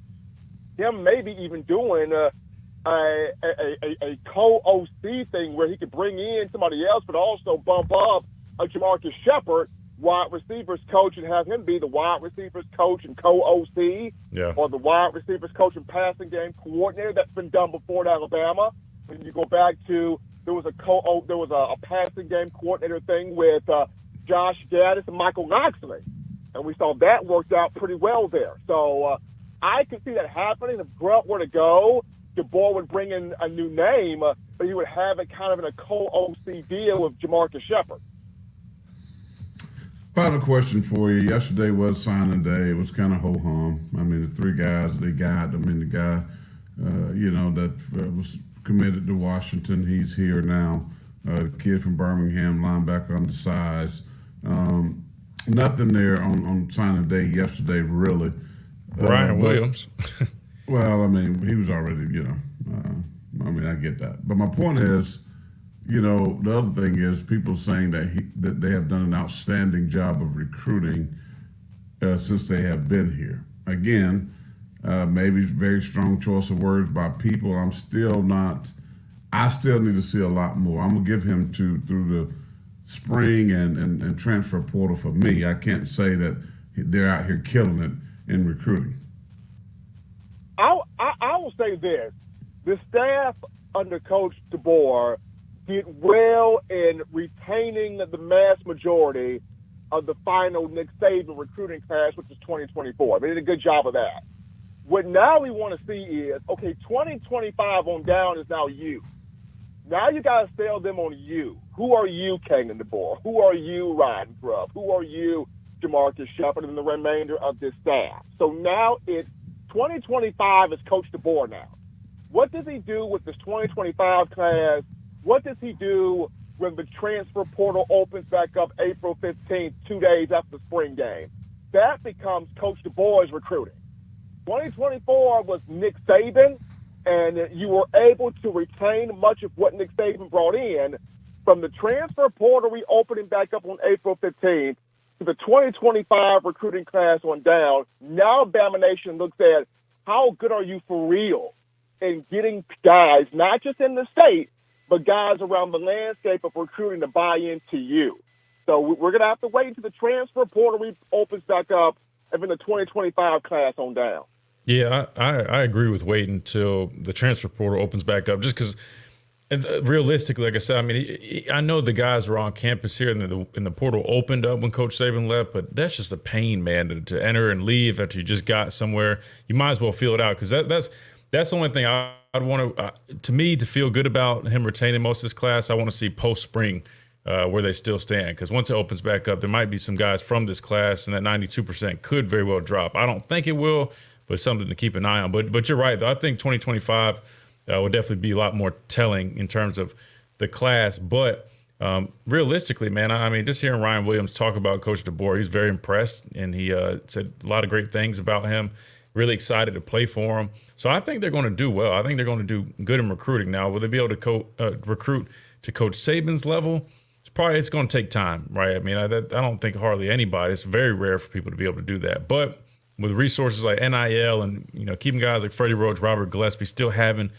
him maybe even doing a co-OC thing where he could bring in somebody else, but also bump up a Jamarcus Shepard, wide receivers coach, and have him be the wide receivers coach and co-OC, or the wide receivers coach and passing game coordinator. That's been done before at Alabama. When you go back to, there was a passing game coordinator thing with Josh Gaddis and Michael Locksley, and we saw that worked out pretty well there. So I could see that happening. If Grubb were to go, DeBoer would bring in a new name, but he would have it kind of in a co-OC deal with Jamarcus Shepard. Final question for you. Yesterday was signing day. It was kind of ho-hum. I mean, the 3 guys they got. I mean, the guy, that was committed to Washington, he's here now. The kid from Birmingham, linebacker undersized. Nothing there on signing day yesterday, really. Ryan Williams. Well, I mean, he was already, I get that. But my point is, the other thing is people saying that they have done an outstanding job of recruiting since they have been here. Again, maybe very strong choice of words by people. I still need to see a lot more. I'm going to give him through the spring and transfer portal for me. I can't say that they're out here killing it in recruiting. I will say this. The staff under Coach DeBoer did well in retaining the mass majority of the final Nick Saban recruiting class, which is 2024. They did a good job of that. What now we want to see is, okay, 2025 on down is now you. Now you got to sell them on you. Who are you, Kalen DeBoer? Who are you, Ryan Grubb? Who are you, Jamarcus Shepard, and the remainder of this staff? So now it's 2025 is Coach DeBoer now. What does he do with this 2025 class? What does he do when the transfer portal opens back up April 15th, 2 days after the spring game? That becomes Coach DeBoer's recruiting. 2024 was Nick Saban, and you were able to retain much of what Nick Saban brought in. From the transfer portal reopening back up on April 15th to the 2025 recruiting class on down, now Bama Nation looks at how good are you for real in getting guys, not just in the state, but guys around the landscape of recruiting to buy into you. So we're going to have to wait until the transfer portal opens back up and then the 2025 class on down. Yeah, I agree with waiting until the transfer portal opens back up, just because realistically, like I said, I mean, I know the guys were on campus here and the portal opened up when Coach Saban left, but that's just a pain, man, to enter and leave after you just got somewhere. You might as well feel it out, because that's the only thing I'd want to me, to feel good about him retaining most of this class. I want to see post-spring where they still stand, because once it opens back up, there might be some guys from this class, and that 92% could very well drop. I don't think it will, but it's something to keep an eye on. But you're right, though. I think 2025 will definitely be a lot more telling in terms of the class. But realistically, man, I mean, just hearing Ryan Williams talk about Coach DeBoer, he's very impressed, and he said a lot of great things about him. Really excited to play for him. So I think they're going to do well. I think they're going to do good in recruiting. Now, will they be able to recruit to Coach Saban's level? It's going to take time, right? I mean, I don't think hardly anybody. It's very rare for people to be able to do that. But with resources like NIL and, you know, keeping guys like Freddie Roach, Robert Gillespie, still having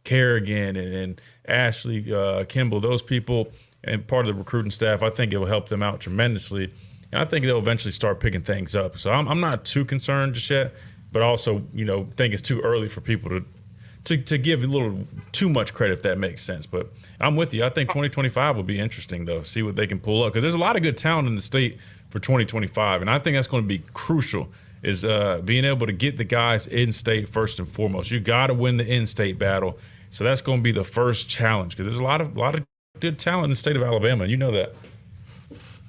Kerrigan and Ashley Kimball, those people, and part of the recruiting staff, I think it will help them out tremendously. And I think they'll eventually start picking things up. So I'm not too concerned just yet, but also, you know, think it's too early for people to give a little too much credit, if that makes sense. But I'm with you. I think 2025 will be interesting, though, see what they can pull up, because there's a lot of good talent in the state for 2025, and I think that's going to be crucial, is being able to get the guys in state first and foremost. You got to win the in-state battle, so that's going to be the first challenge, because there's a lot of good talent in the state of Alabama, and you know that.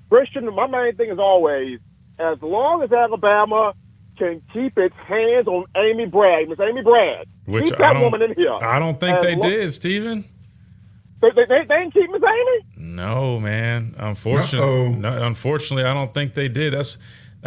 Christian, my main thing is always, as long as Alabama can keep its hands on Amy Bragg, Miss Amy Bragg, which keep that woman in here. I don't think they did, Steven. They didn't keep Miss Amy? No, man. Unfortunately, I don't think they did. I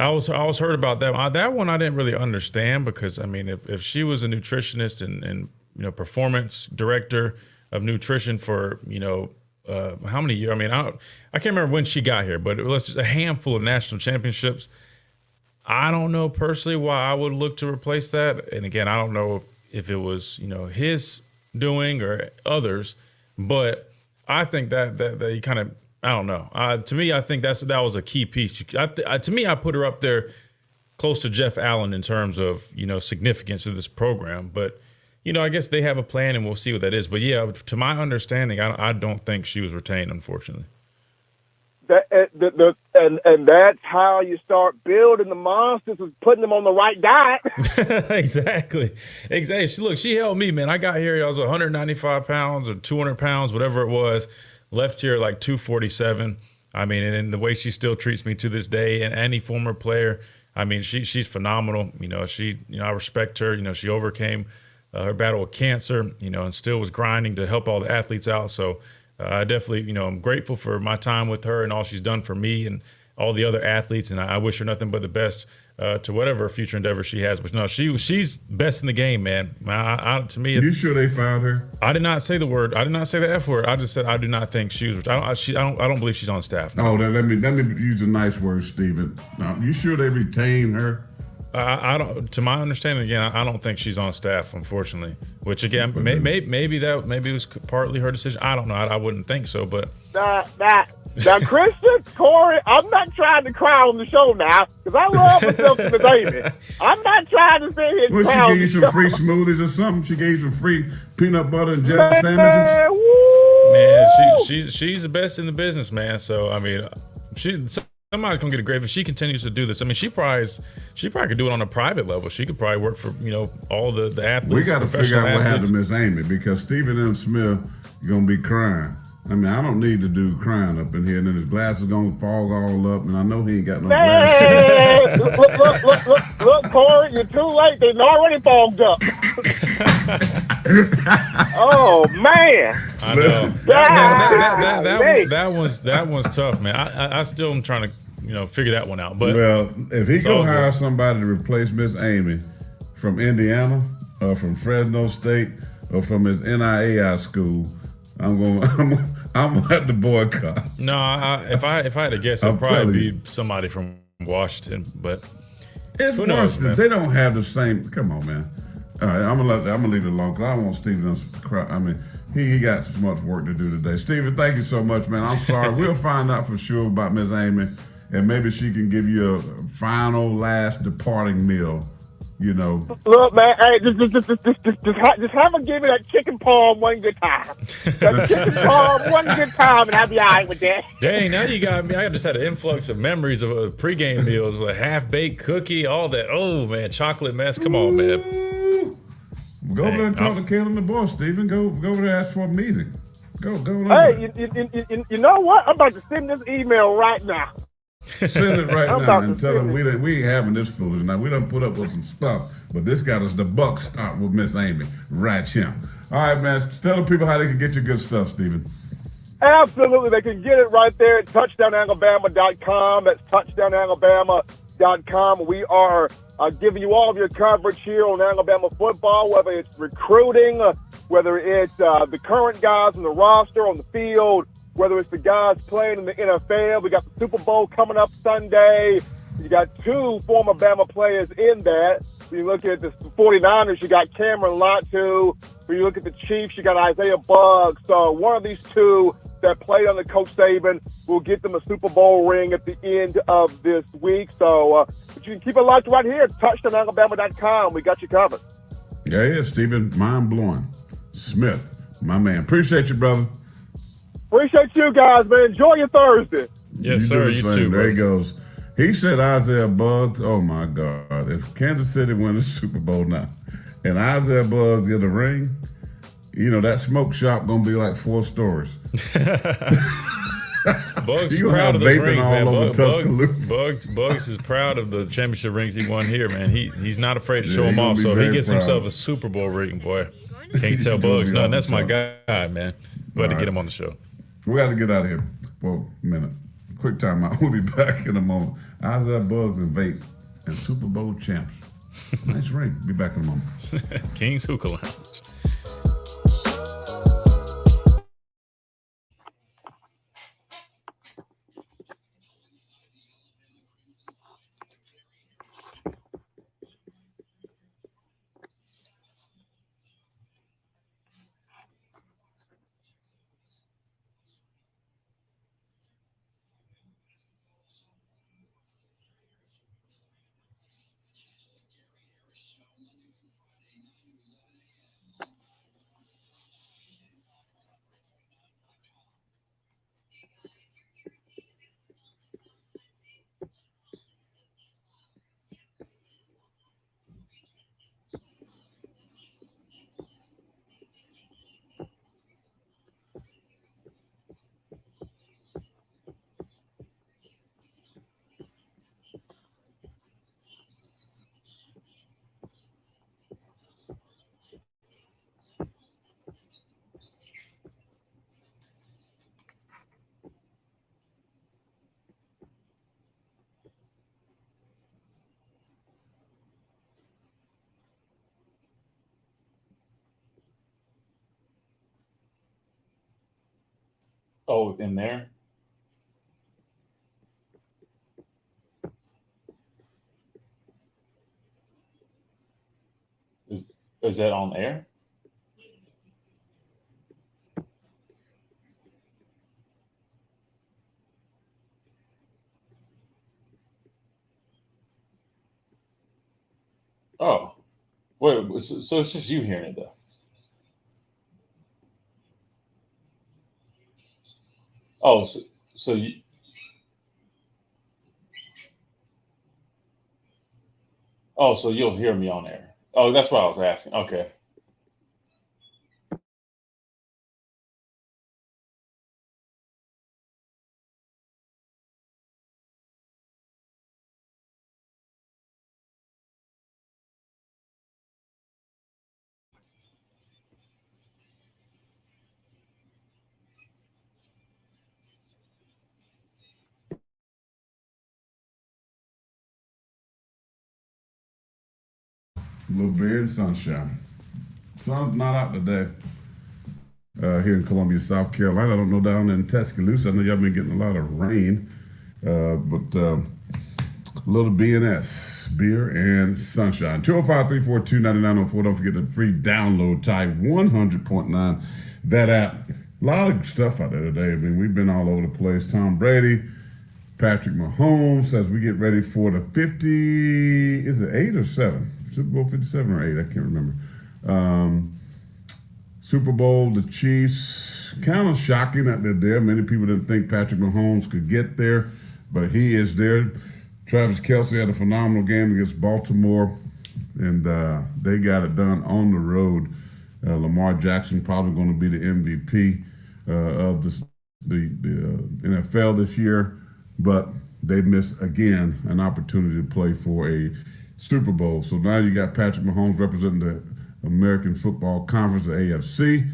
always heard about that. That one I didn't really understand, because I mean, if she was a nutritionist and you know, performance director of nutrition for, you know, how many years? I mean, I can't remember when she got here, but it was just a handful of national championships. I don't know personally why I would look to replace that. And again, I don't know if it was, you know, his doing or others, but I think that you kind of, I don't know. To me, I think that was a key piece. To me, I put her up there close to Jeff Allen in terms of, you know, significance of this program. But, you know, I guess they have a plan, and we'll see what that is. But yeah, to my understanding, I don't think she was retained, unfortunately. And that's how you start building the monsters, is putting them on the right diet. Exactly. Look, she helped me, man. I got here, I was 195 pounds or 200 pounds, whatever it was. Left here at like 247. I mean, and the way she still treats me to this day, and any former player, I mean, she's phenomenal. You know, I respect her. You know, she overcame her battle with cancer, you know, and still was grinding to help all the athletes out. So I definitely, you know, I'm grateful for my time with her and all she's done for me and all the other athletes. And I wish her nothing but the best to whatever future endeavor she has. But no, she's best in the game, man. To me, you sure they fired her? I did not say the word. I did not say the F word. I just said I do not think she was. I don't believe she's on staff. No. Oh, then let me use a nice word, Steven. Now, you sure they retained her? I don't. To my understanding, again, I don't think she's on staff, unfortunately. Which again, maybe it was partly her decision. I don't know. I wouldn't think so, but now, Christian, Corey, I'm not trying to cry on the show now, because I love myself to the baby. I'm not trying to sit here and cry. Well, she gave you some free smoothies or something. She gave you some free peanut butter and jelly sandwiches. Man, she's the best in the business, man. So I mean, somebody's gonna get a grade if she continues to do this. I mean, she probably could do it on a private level. She could probably work for, you know, all the athletes. We got to figure out what happened to Miss Amy, because Stephen M. Smith is gonna be crying. I mean, I don't need to do crying up in here, and then his glasses gonna fog all up, and I know he ain't got no glasses. Look, Corey, you're too late. They've already fogged up. Oh man! I know that one's tough, man. I still am trying to figure that one out. But well, if he it's can all hire good. somebody to replace Miss Amy from Indiana or from Fresno State or from his NIAI school, I'm gonna have to boycott. No, if I had to guess, it'd I'm probably telling be you. somebody from Washington. But It's who worse. knows, man? They don't have the same. Come on, man. All right, I'm gonna leave it alone because I don't want Steven to cry. I mean, he got so much work to do today. Steven, thank you so much, man. I'm sorry. We'll find out for sure about Miss Amy, and maybe she can give you a final, last departing meal. You know. Look, man, hey, just have her give me that chicken palm one good time. That chicken palm one good time, and I'll be all right with that. Dang, now you got me. I just had an influx of memories of pregame meals with a half-baked cookie, all that. Oh, man, chocolate mess. Come on, man. Go over there and talk to Caleb and the boss, Steven. Go over there and ask for a meeting. Go over Hey, you know what? I'm about to send this email right now. Send it right I'm now about and to tell them send we ain't having this foolishness. Now we done put up with some stuff, but this got us the buck stop with Miss Amy right here. All right, man. Tell the people how they can get your good stuff, Steven. Absolutely. They can get it right there at touchdownalabama.com. That's touchdownalabama.com. We are giving you all of your coverage here on Alabama football, whether it's recruiting, whether it's the current guys on the roster, on the field, whether it's the guys playing in the NFL. We got the Super Bowl coming up Sunday. You got two former Bama players in that. When you look at the 49ers, you got Cameron Latu. When you look at the Chiefs, you got Isaiah Buggs. So one of these two that played under Coach Saban will get them a Super Bowl ring at the end of this week. So but you can keep it locked right here at touchdownalabama.com. We got you covered. Yeah, Steven, mind-blowing. Smith, my man. Appreciate you, brother. Appreciate you guys, man. Enjoy your Thursday. Yes, You sir. do the You same. too, There bro. he goes. He said Isaiah Buggs. Oh, my God. If Kansas City wins the Super Bowl now and Isaiah Buggs get a ring, you know, that smoke shop going to be like 4 stories. Bugs You proud have of those vaping rings, all man. over Tuscaloosa. Bugs is proud of the championship rings he won here, man. He's not afraid to Yeah, show he them gonna off. be So if he very gets proud. himself a Super Bowl ring, boy, can't He's tell gonna Bugs be nothing. off That's the my top. guy, man. Glad to All get right. him on the show. We got to get out of here for a minute. Quick time out. We'll be back in a moment. Isaiah Buggs and vape and Super Bowl champs. Nice ring. Be back in a moment. King's Hookah Lounge. Oh, it's in there? Is that on air? Oh, wait. So it's just you hearing it though. Oh, so you. Oh, so you'll hear me on air. Oh, that's what I was asking. Okay. little beer and sunshine. Sun's not out today here in Columbia, South Carolina. I don't know down in Tuscaloosa. I know y'all been getting a lot of rain, but a little B&S, beer and sunshine. 205-342-9904. Don't forget the free download Tide 100.9. That app. A lot of stuff out there today. I mean, we've been all over the place. Tom Brady, Patrick Mahomes, as we get ready for the 50, is it 8 or 7? Super Bowl 57 or 8, I can't remember. Super Bowl, the Chiefs, kind of shocking that they're there. Many people didn't think Patrick Mahomes could get there, but he is there. Travis Kelce had a phenomenal game against Baltimore, and they got it done on the road. Lamar Jackson probably going to be the MVP of the NFL this year, but they missed again an opportunity to play for a Super Bowl. So now you got Patrick Mahomes representing the American Football Conference, the AFC.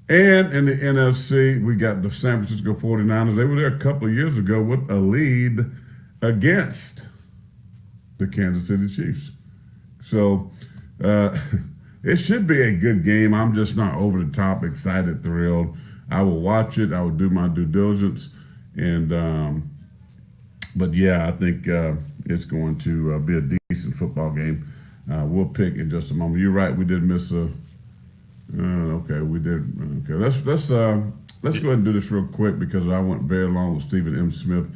And in the NFC, we got the San Francisco 49ers. They were there a couple of years ago with a lead against the Kansas City Chiefs. So it should be a good game. I'm just not over the top excited, thrilled. I will watch it. I will do my due diligence. And but yeah, I think it's going to be a decent football game. We'll pick in just a moment. You're right. We did miss a. Okay, we did. Okay, let's go ahead and do this real quick because I went very long with Stephen M. Smith.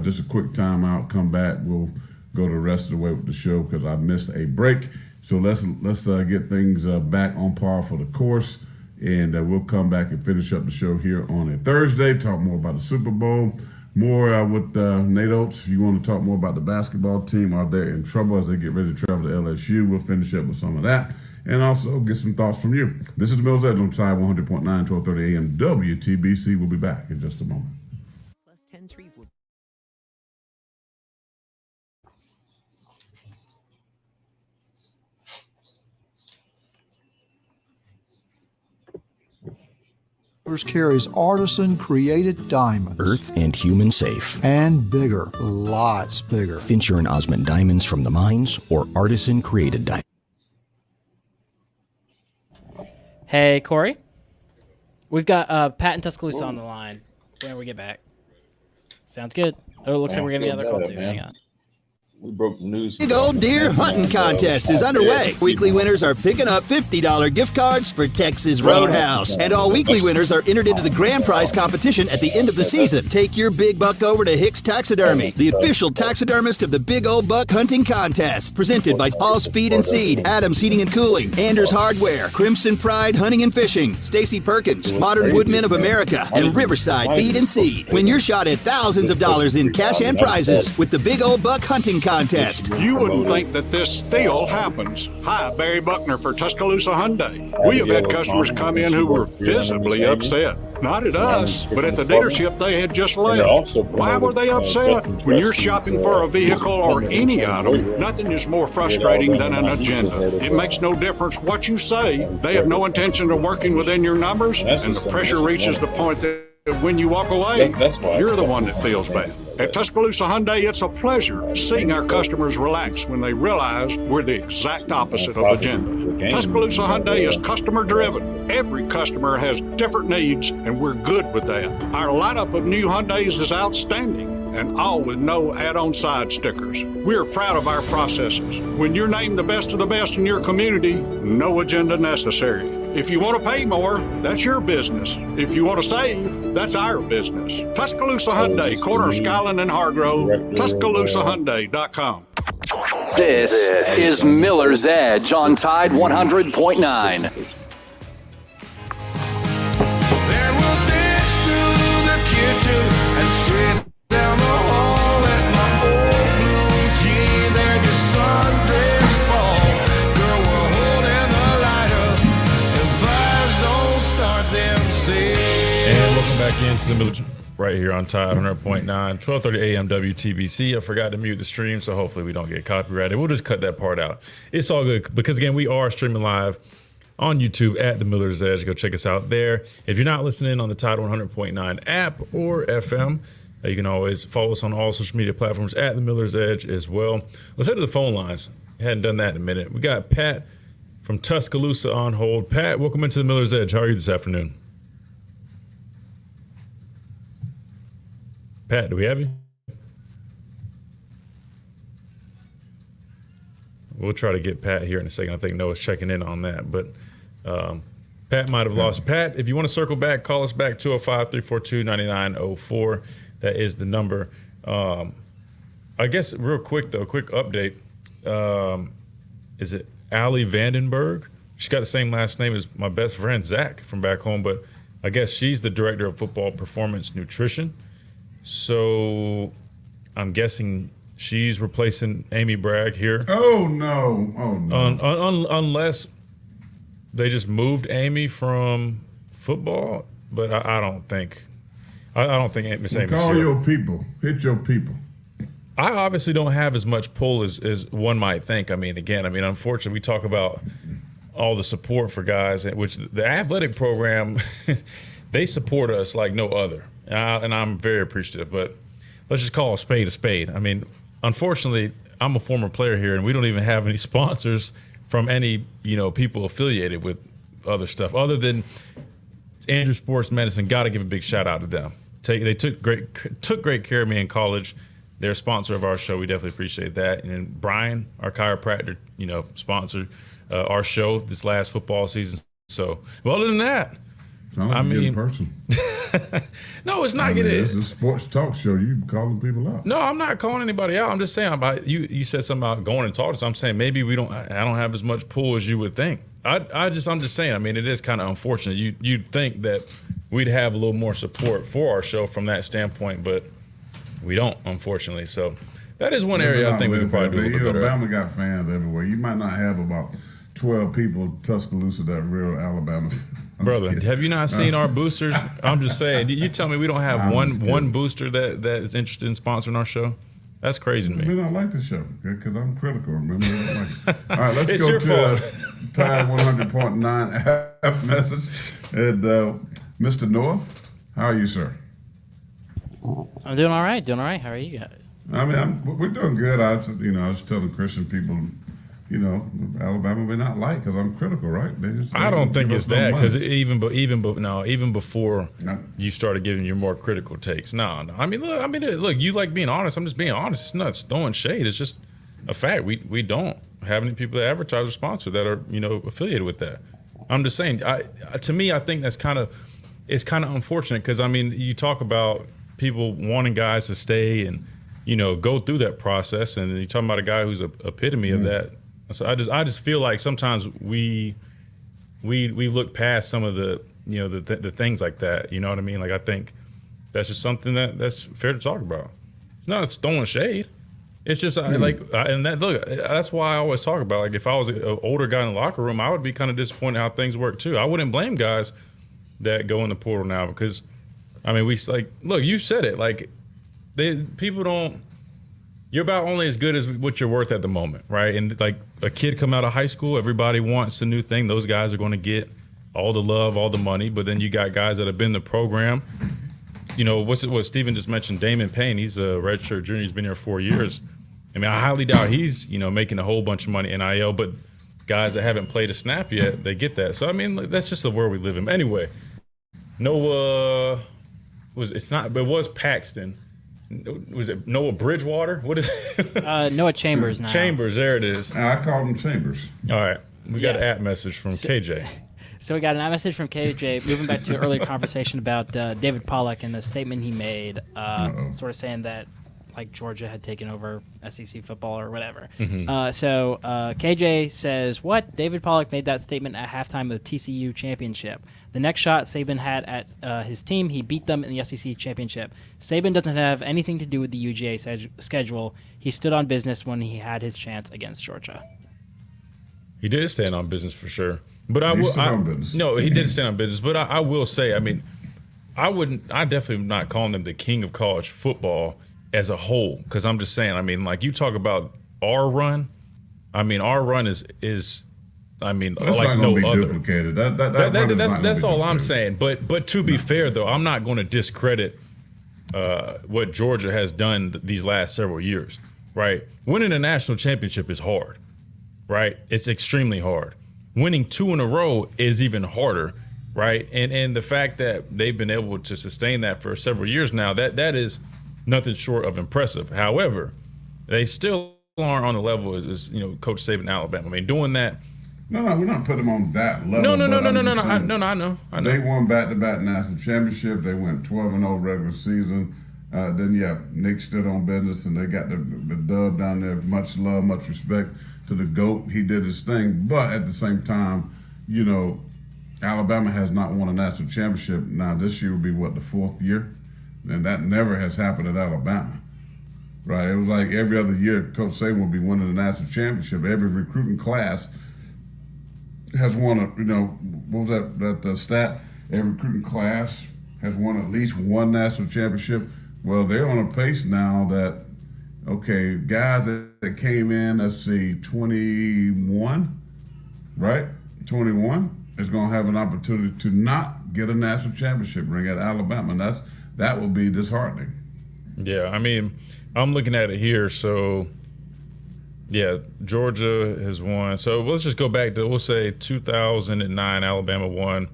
Just a quick timeout. Come back. We'll go the rest of the way with the show because I missed a break. So let's get things back on par for the course, and we'll come back and finish up the show here on a Thursday. Talk more about the Super Bowl. More with Nate Oates. If you want to talk more about the basketball team, are they in trouble as they get ready to travel to LSU? We'll finish up with some of that and also get some thoughts from you. This is Mills Edge on Tide 100.9, 1230 AM WTBC. We'll be back in just a moment. Plus 10 trees will... Carries artisan created diamonds. Earth and human safe. And bigger, lots bigger. Fincher and Osmond diamonds from the mines or artisan created diamonds. Hey, Corey. We've got Pat in Tuscaloosa on the line when we get back. Sounds good. Oh, it looks like we're getting another call too. Hang on. We broke the news. Big Old Deer Hunting Contest is underway. Weekly winners are picking up $50 gift cards for Texas Roadhouse. And all weekly winners are entered into the grand prize competition at the end of the season. Take your big buck over to Hicks Taxidermy, the official taxidermist of the Big Old Buck Hunting Contest. Presented by Hall's Feed and Seed, Adams Heating and Cooling, Anders Hardware, Crimson Pride Hunting and Fishing, Stacy Perkins, Modern Woodmen of America, and Riverside Feed and Seed. Win your shot at thousands of dollars in cash and prizes with the Big Old Buck Hunting Contest. You wouldn't think that this still happens. Hi, Barry Buckner for Tuscaloosa Hyundai. We have had customers come in who were visibly upset. Not at us, but at the dealership they had just left. Why were they upset? When you're shopping for a vehicle or any item, nothing is more frustrating than an agenda. It makes no difference what you say. They have no intention of working within your numbers, and the pressure reaches the point that when you walk away, you're the one that feels bad. At Tuscaloosa Hyundai, it's a pleasure seeing our customers relax when they realize we're the exact opposite of agenda. Tuscaloosa Hyundai is customer-driven. Every customer has different needs, and we're good with that. Our lineup of new Hyundais is outstanding, and all with no add-on side stickers. We are proud of our processes. When you're named the best of the best in your community, no agenda necessary. If you want to pay more, that's your business. If you want to save, that's our business. Tuscaloosa Hyundai, corner of Skyland and Hargrove, TuscaloosaHyundai.com. This is Miller's Edge on Tide 100.9. Down the hall at my old blue jeans and your sundress fall. Girl, we're holding the light up and fires don't start themselves. And welcome back into the Miller right here on Tide 100.9, 1230 AM WTBC. I forgot to mute the stream, so hopefully we don't get copyrighted. We'll just cut that part out. It's all good because, again, we are streaming live on YouTube at The Miller's Edge. Go check us out there. If you're not listening on the Tide 100.9 app or FM, you can always follow us on all social media platforms at The Miller's Edge as well. Let's head to the phone lines. Hadn't done that in a minute. We got Pat from Tuscaloosa on hold. Pat, welcome into the Miller's Edge. How are you this afternoon? Pat, do we have you? We'll try to get Pat here in a second. I think Noah's checking in on that, but Pat might have lost. Pat, if you want to circle back, call us back, 205-342-9904. That is the number. I guess real quick, though, quick update. Is it Allie Vandenberg? She's got the same last name as my best friend, Zach, from back home, but I guess she's the director of football performance nutrition. So I'm guessing she's replacing Amy Bragg here. Oh, no. Oh, no. Unless they just moved Amy from football, but I don't think Miss Amy's Call here. your people. Hit your people. I obviously don't have as much pull as one might think. I mean, unfortunately, we talk about all the support for guys, which the athletic program, they support us like no other. And I'm very appreciative, but let's just call a spade a spade. I mean, unfortunately, I'm a former player here, and we don't even have any sponsors from any, people affiliated with other stuff, other than Andrew Sports Medicine. Got to give a big shout out to them. They took great care of me in college. They're a sponsor of our show. We definitely appreciate that. And then Brian, our chiropractor, sponsored our show this last football season. So, well, other than that, I mean, person. No, it's not getting. It's a sports talk show. You calling people out? No, I'm not calling anybody out. I'm just saying about you. You said something about going and talking. So I'm saying maybe I don't have as much pull as you would think. I'm just saying. I mean, it is kind of unfortunate. You'd think that we'd have a little more support for our show from that standpoint, but we don't, unfortunately. So that is one area I think we could probably do a little bit better. Alabama got fans everywhere. You might not have about 12 people in Tuscaloosa that are real Alabama. Brother, have you not seen our boosters? I'm just saying. You tell me we don't have one booster that is interested in sponsoring our show? That's crazy to me. We don't like the show because I'm critical. Remember? Like all right, let's it's go your to fault. Tide 100.9 app message. And Mr. Noah, how are you, sir? I'm doing all right. How are you guys? I mean, we're doing good. I was telling Christian people, Alabama may not like because I'm critical, right? I don't think it's that because even before you started giving your more critical takes. No. I mean, look, you like being honest. I'm just being honest. It's not throwing shade. It's just a fact. We don't have any people that advertise or sponsor that are affiliated with that. I'm just saying. To me, I think it's kind of unfortunate because you talk about people wanting guys to stay and go through that process, and you're talking about a guy who's an epitome of that. So I just feel like sometimes we look past some of the the things like that. You know what I mean? Like I think that's just something that's fair to talk about. No, it's throwing shade. It's just that's why I always talk about, like, if I was an older guy in the locker room, I would be kind of disappointed how things work too. I wouldn't blame guys that go in the portal now because look, you said it, like people don't. You're about only as good as what you're worth at the moment, right? And like a kid coming out of high school, everybody wants a new thing. Those guys are going to get all the love, all the money. But then you got guys that have been in the program. What Steven just mentioned, Damon Payne. He's a redshirt junior. He's been here 4 years. I mean, I highly doubt he's making a whole bunch of money in NIL. But guys that haven't played a snap yet, they get that. So I mean, that's just the world we live in. Anyway, Noah it was Paxton. Was it Noah Bridgewater? What is it? Noah Chambers now. Chambers, there it is. I called him Chambers. All right. We got an app message from KJ. So we got an app message from KJ, moving back to an earlier conversation about David Pollack and the statement he made, sort of saying that like Georgia had taken over SEC football or whatever. Mm-hmm. So KJ says, what? David Pollack made that statement at halftime of the TCU championship. The next shot Saban had at his team, he beat them in the SEC championship. Saban doesn't have anything to do with the UGA schedule. He stood on business when he had his chance against Georgia. He did stand on business for sure. But No, he did stand on business. But I will say, I mean, I definitely am not calling him the king of college football as a whole, because I'm just saying, I mean, like you talk about our run. I mean, our run is like no other. Duplicated. That's all I'm saying. But to be fair, though, I'm not going to discredit what Georgia has done these last several years. Right, winning a national championship is hard. right? It's extremely hard. Winning 2 in a row is even harder, right? And the fact that they've been able to sustain that for several years now, that is nothing short of impressive. However, they still aren't on the level as Coach Saban in Alabama. I mean, doing that. No, we're not putting them on that level. No. I know. They won back-to-back national championship. They went 12-0 regular season. Then Nick stood on business, and they got the dub down there. Much love, much respect to the GOAT. He did his thing, but at the same time, Alabama has not won a national championship. Now this year will be the 4th year, and that never has happened at Alabama. Right? It was like every other year, Coach Saban will be winning the national championship. Every recruiting class has won what was that stat? Every recruiting class has won at least one national championship. Well, they're on a pace now that, guys that came in, let's see, 21, right? 21 is going to have an opportunity to not get a national championship ring at Alabama, and that will be disheartening. Yeah, I mean, I'm looking at it here. So, yeah, Georgia has won. So let's just go back to, we'll say 2009, Alabama won.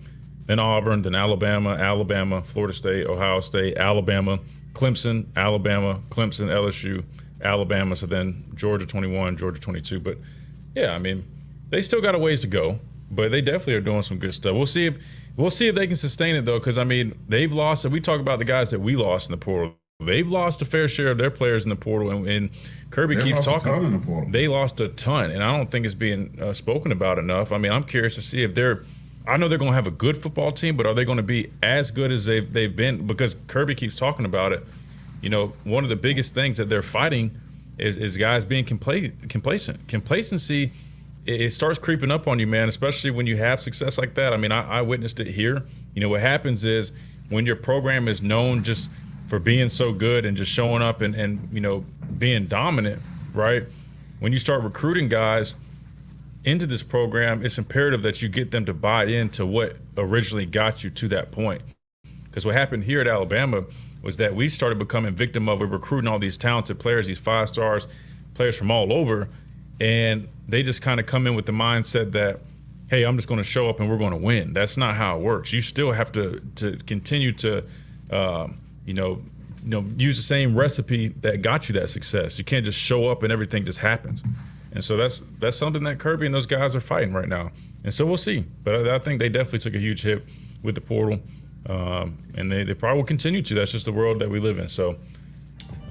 Then Auburn, then Alabama, Florida State, Ohio State, Alabama, Clemson, LSU, Alabama. So then Georgia 21, Georgia 22. But, yeah, I mean, they still got a ways to go. But they definitely are doing some good stuff. We'll see if they can sustain it, though, because, I mean, they've lost. We talk about the guys that we lost in the portal. They've lost a fair share of their players in the portal, and Kirby keeps talking. They lost a ton, and I don't think it's being spoken about enough. I mean, I'm curious to see if I know they're going to have a good football team, but are they going to be as good as they've been? Because Kirby keeps talking about it. One of the biggest things that they're fighting is guys being complacent. Complacency, it starts creeping up on you, man, especially when you have success like that. I mean, I witnessed it here. What happens is when your program is known just for being so good and just showing up and being dominant, right? When you start recruiting guys into this program, it's imperative that you get them to buy into what originally got you to that point. Because what happened here at Alabama was that we started becoming victim of recruiting all these talented players, these 5 stars, players from all over, and they just kind of come in with the mindset that, hey, I'm just going to show up and we're going to win. That's not how it works. You still have to continue to use the same recipe that got you that success. You can't just show up and everything just happens. And so that's something that Kirby and those guys are fighting right now. And so we'll see. But I think they definitely took a huge hit with the portal. And they probably will continue to. That's just the world that we live in. So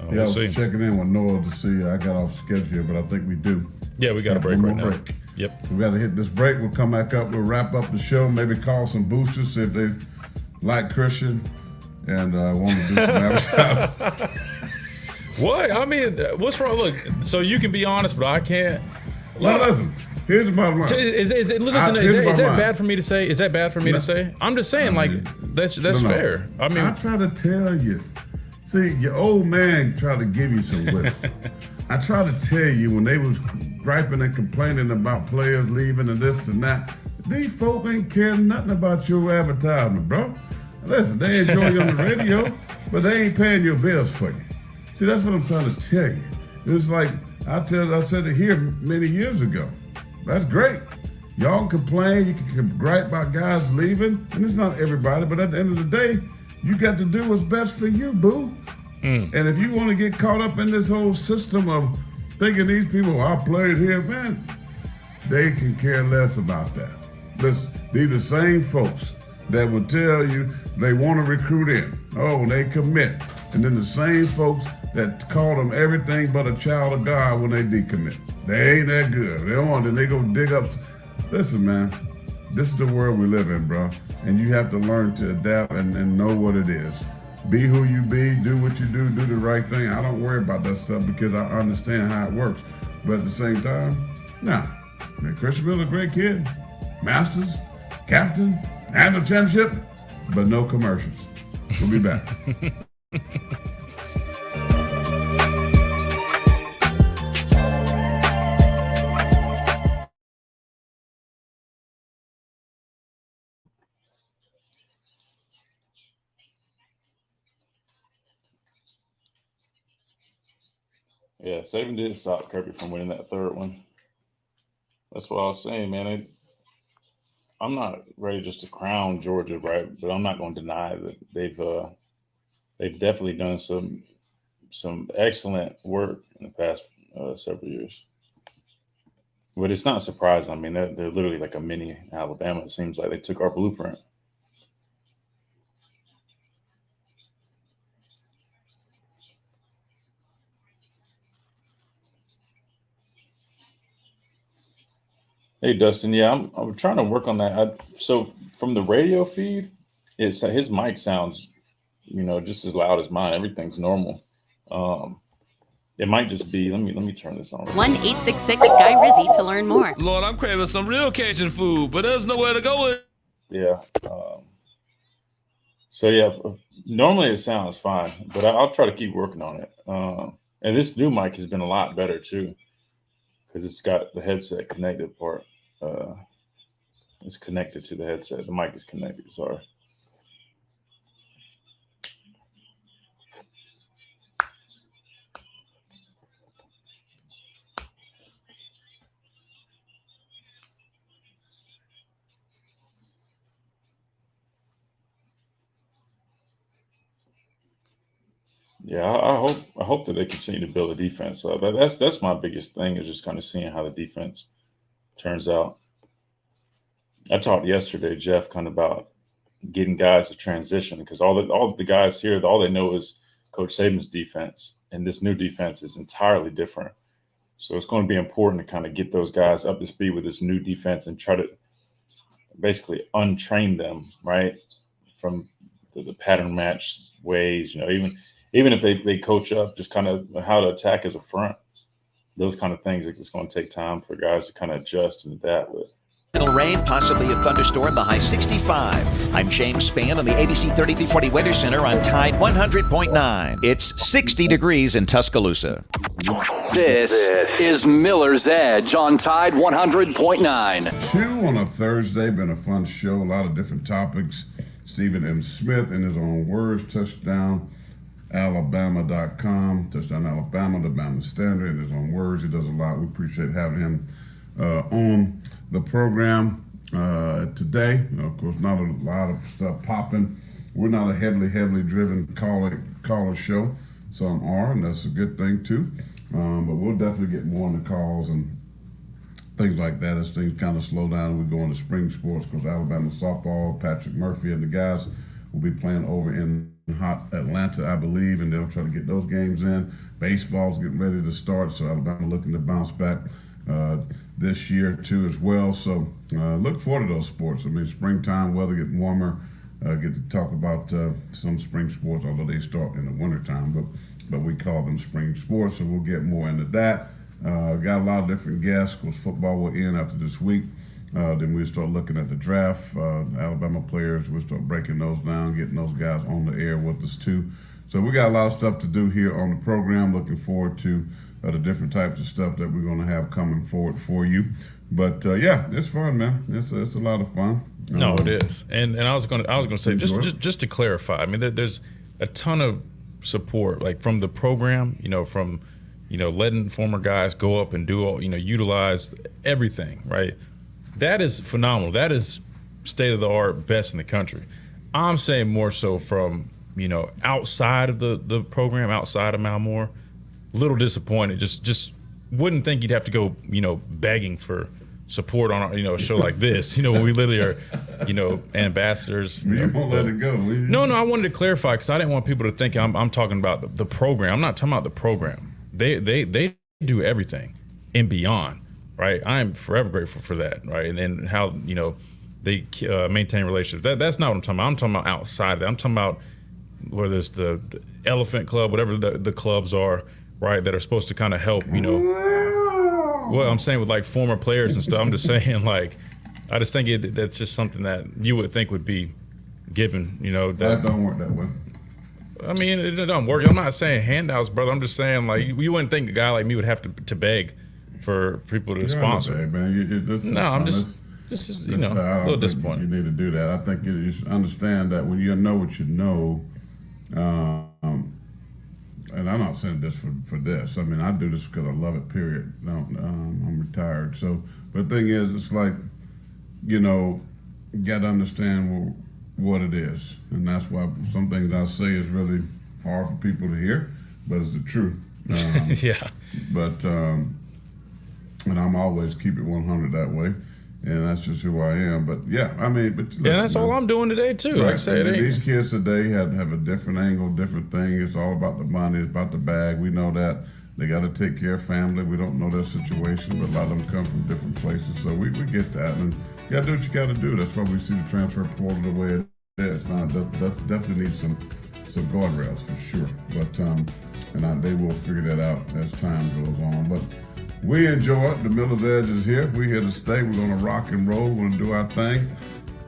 we'll see. I was checking in with Noah to see. I got off schedule here, but I think we do. Yeah, we got a break right now. Yep. We got to hit this break. We'll come back up. We'll wrap up the show. Maybe call some boosters, see if they like Christian and want to do some advertising. What? I mean, what's wrong? Look, so you can be honest, but I can't. Well, listen. Here's the bottom line. Is that bad for me to say? Is that bad for me to say? I'm just saying, that's fair. I mean, I try to tell you. See, your old man tried to give you some wisdom. I try to tell you when they was griping and complaining about players leaving and this and that. These folk ain't caring nothing about your advertisement, bro. Listen, they enjoy you on the radio, but they ain't paying your bills for you. See, that's what I'm trying to tell you. It's like I said it here many years ago. That's great. Y'all can complain, you can gripe about guys leaving, and it's not everybody, but at the end of the day, you got to do what's best for you, boo. And if you want to get caught up in this whole system of thinking these people, I played here, man, they can care less about that. Listen, these are the same folks that will tell you they want to recruit in. Oh, they commit. And then the same folks that call them everything but a child of God when they decommit. They ain't that good. They want to, they go dig up. Listen, man, this is the world we live in, bro. And you have to learn to adapt and know what it is. Be who you be, do what you do the right thing. I don't worry about that stuff because I understand how it works. But at the same time, nah. I mean, Christian Miller's a great kid. Masters, captain, national championship, but no commercials. We'll be back. Yeah, Saban did stop Kirby from winning that third one. That's what I was saying, man. I'm not ready just to crown Georgia, right? But I'm not going to deny that they've definitely done some excellent work in the past several years. But it's not surprising. I mean, they're literally like a mini Alabama. It seems like they took our blueprint. Hey, Dustin. Yeah, I'm trying to work on that. So from the radio feed, his mic sounds, just as loud as mine. Everything's normal. It might just be. Let me turn this on. 1-866-SKY-RIZZY to learn more. Lord, I'm craving some real Cajun food, but there's nowhere to go with. Yeah. So yeah, normally it sounds fine, but I'll try to keep working on it. And this new mic has been a lot better too, because it's got the headset connected part. It's connected to the headset. The mic is connected. Sorry. Yeah, I hope that they continue to build a defense. That's my biggest thing, is just kind of seeing how the defense turns out. I talked yesterday, Jeff, kind of about getting guys to transition, because all the guys here, all they know is Coach Saban's defense, and this new defense is entirely different. So it's going to be important to kind of get those guys up to speed with this new defense and try to basically untrain them, right, from the pattern match ways. Even if they coach up just kind of how to attack as a front, those kind of things, it's going to take time for guys to kind of adjust and adapt with. Little rain, possibly a thunderstorm, the high 65. I'm James Spann on the ABC 3340 Weather Center on Tide 100.9. It's 60 degrees in Tuscaloosa. This is Miller's Edge on Tide 100.9. 2 on a Thursday, been a fun show, a lot of different topics. Stephen M. Smith in his own words, TouchdownAlabama.com, Touchdown Alabama, the Bama Standard, in his own words. He does a lot. We appreciate having him on the program today. Of course, not a lot of stuff popping. We're not a heavily driven caller show. Some are, and that's a good thing too. But we'll definitely get more on the calls and things like that as things kind of slow down. We go into spring sports, because Alabama softball, Patrick Murphy and the guys will be playing over in hot Atlanta, I believe, and they'll try to get those games in. Baseball's getting ready to start, so Alabama looking to bounce back this year too as well. So look forward to those sports. I mean, springtime, weather getting warmer. Get to talk about some spring sports, although they start in the wintertime, but we call them spring sports, so we'll get more into that. Got a lot of different guests, because football will end after this week. Then we'll start looking at the draft. Alabama players, we'll start breaking those down, getting those guys on the air with us too. So we got a lot of stuff to do here on the program. Looking forward to the different types of stuff that we're going to have coming forward for you. But yeah, it's fun, man. It's a lot of fun. No, it is. And I was going to say, just to clarify, I mean, there's a ton of support, like from the program, from letting former guys go up and do all, utilize everything, right? That is phenomenal. That is state of the art, best in the country. I'm saying more so from, outside of the program, outside of Malmore, little disappointed. Just wouldn't think you'd have to go, begging for support on a show like this. When we literally are, ambassadors. You won't let it go. No, I wanted to clarify, because I didn't want people to think I'm talking about the program. I'm not talking about the program. They do everything and beyond. Right, I'm forever grateful for that. Right, and then how they maintain relationships. That's not what I'm talking about. I'm talking about outside of that. I'm talking about whether it's the Elephant Club, whatever the clubs are, right, that are supposed to kind of help. Well, I'm saying with like former players and stuff. I'm just saying, like, I just think that's just something that you would think would be given. That don't work that way. I mean, it don't work. I'm not saying handouts, brother. I'm just saying, like, you wouldn't think a guy like me would have to beg for people to sponsor. I'm just a little disappointed. You need to do that. I think you should understand that when you know what you know, and I'm not saying this for this. I mean, I do this because I love it, period. No, I'm retired. So, but the thing is, it's like, you know, you got to understand what it is. And that's why some things I say is really hard for people to hear, but it's the truth. Yeah. But, and I'm always keep it 100 that way. And that's just who I am. But yeah, I mean, but listen, that's all I'm doing today too. Right. Like I said, these kids today have a different angle, different thing. It's all about the money. It's about the bag. We know that they got to take care of family. We don't know their situation, but a lot of them come from different places. So we get that, and you got to do what you got to do. That's why we see the transfer portal the way it is. Now, that definitely needs some guardrails for sure. But and they will figure that out as time goes on. But we enjoy it. The Miller's Edge is here. We're here to stay. We're going to rock and roll. We're going to do our thing.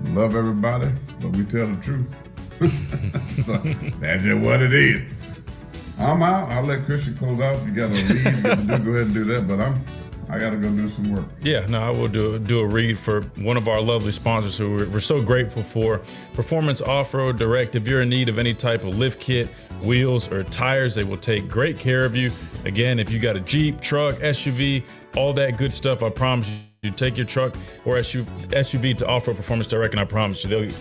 Love everybody, but we tell the truth. So that's just what it is. I'm out. I'll let Christian close out. If you got a read, go ahead and do that. But I got to go do some work. Yeah, no, I will do a read for one of our lovely sponsors who we're so grateful for, Performance Off-Road Direct. If you're in need of any type of lift kit, wheels, or tires, they will take great care of you. Again, if you got a Jeep, truck, SUV, all that good stuff, I promise you, take your truck or SUV to Off-Road Performance Direct, and I promise you, they'll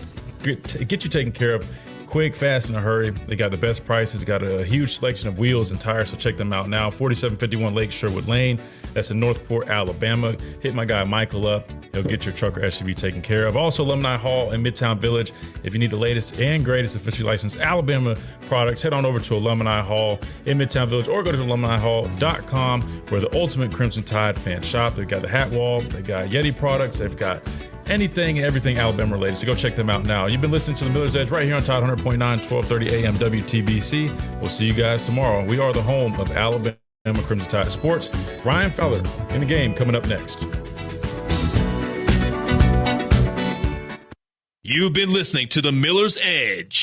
get you taken care of quick, fast, in a hurry. They got the best prices, got a huge selection of wheels and tires, so check them out now. 4751 Lake Sherwood Lane. That's in Northport, Alabama. Hit my guy Michael up. He'll get your truck or SUV taken care of. Also, Alumni Hall in Midtown Village. If you need the latest and greatest officially licensed Alabama products, head on over to Alumni Hall in Midtown Village or go to alumnihall.com, where the ultimate Crimson Tide fan shop. They've got the hat wall. They've got Yeti products. They've got anything and everything Alabama related. So go check them out now. You've been listening to the Miller's Edge right here on Tide 100.9, 1230 AM WTBC. We'll see you guys tomorrow. We are the home of Alabama Crimson Tide Sports. Ryan Feller in the game coming up next. You've been listening to the Miller's Edge.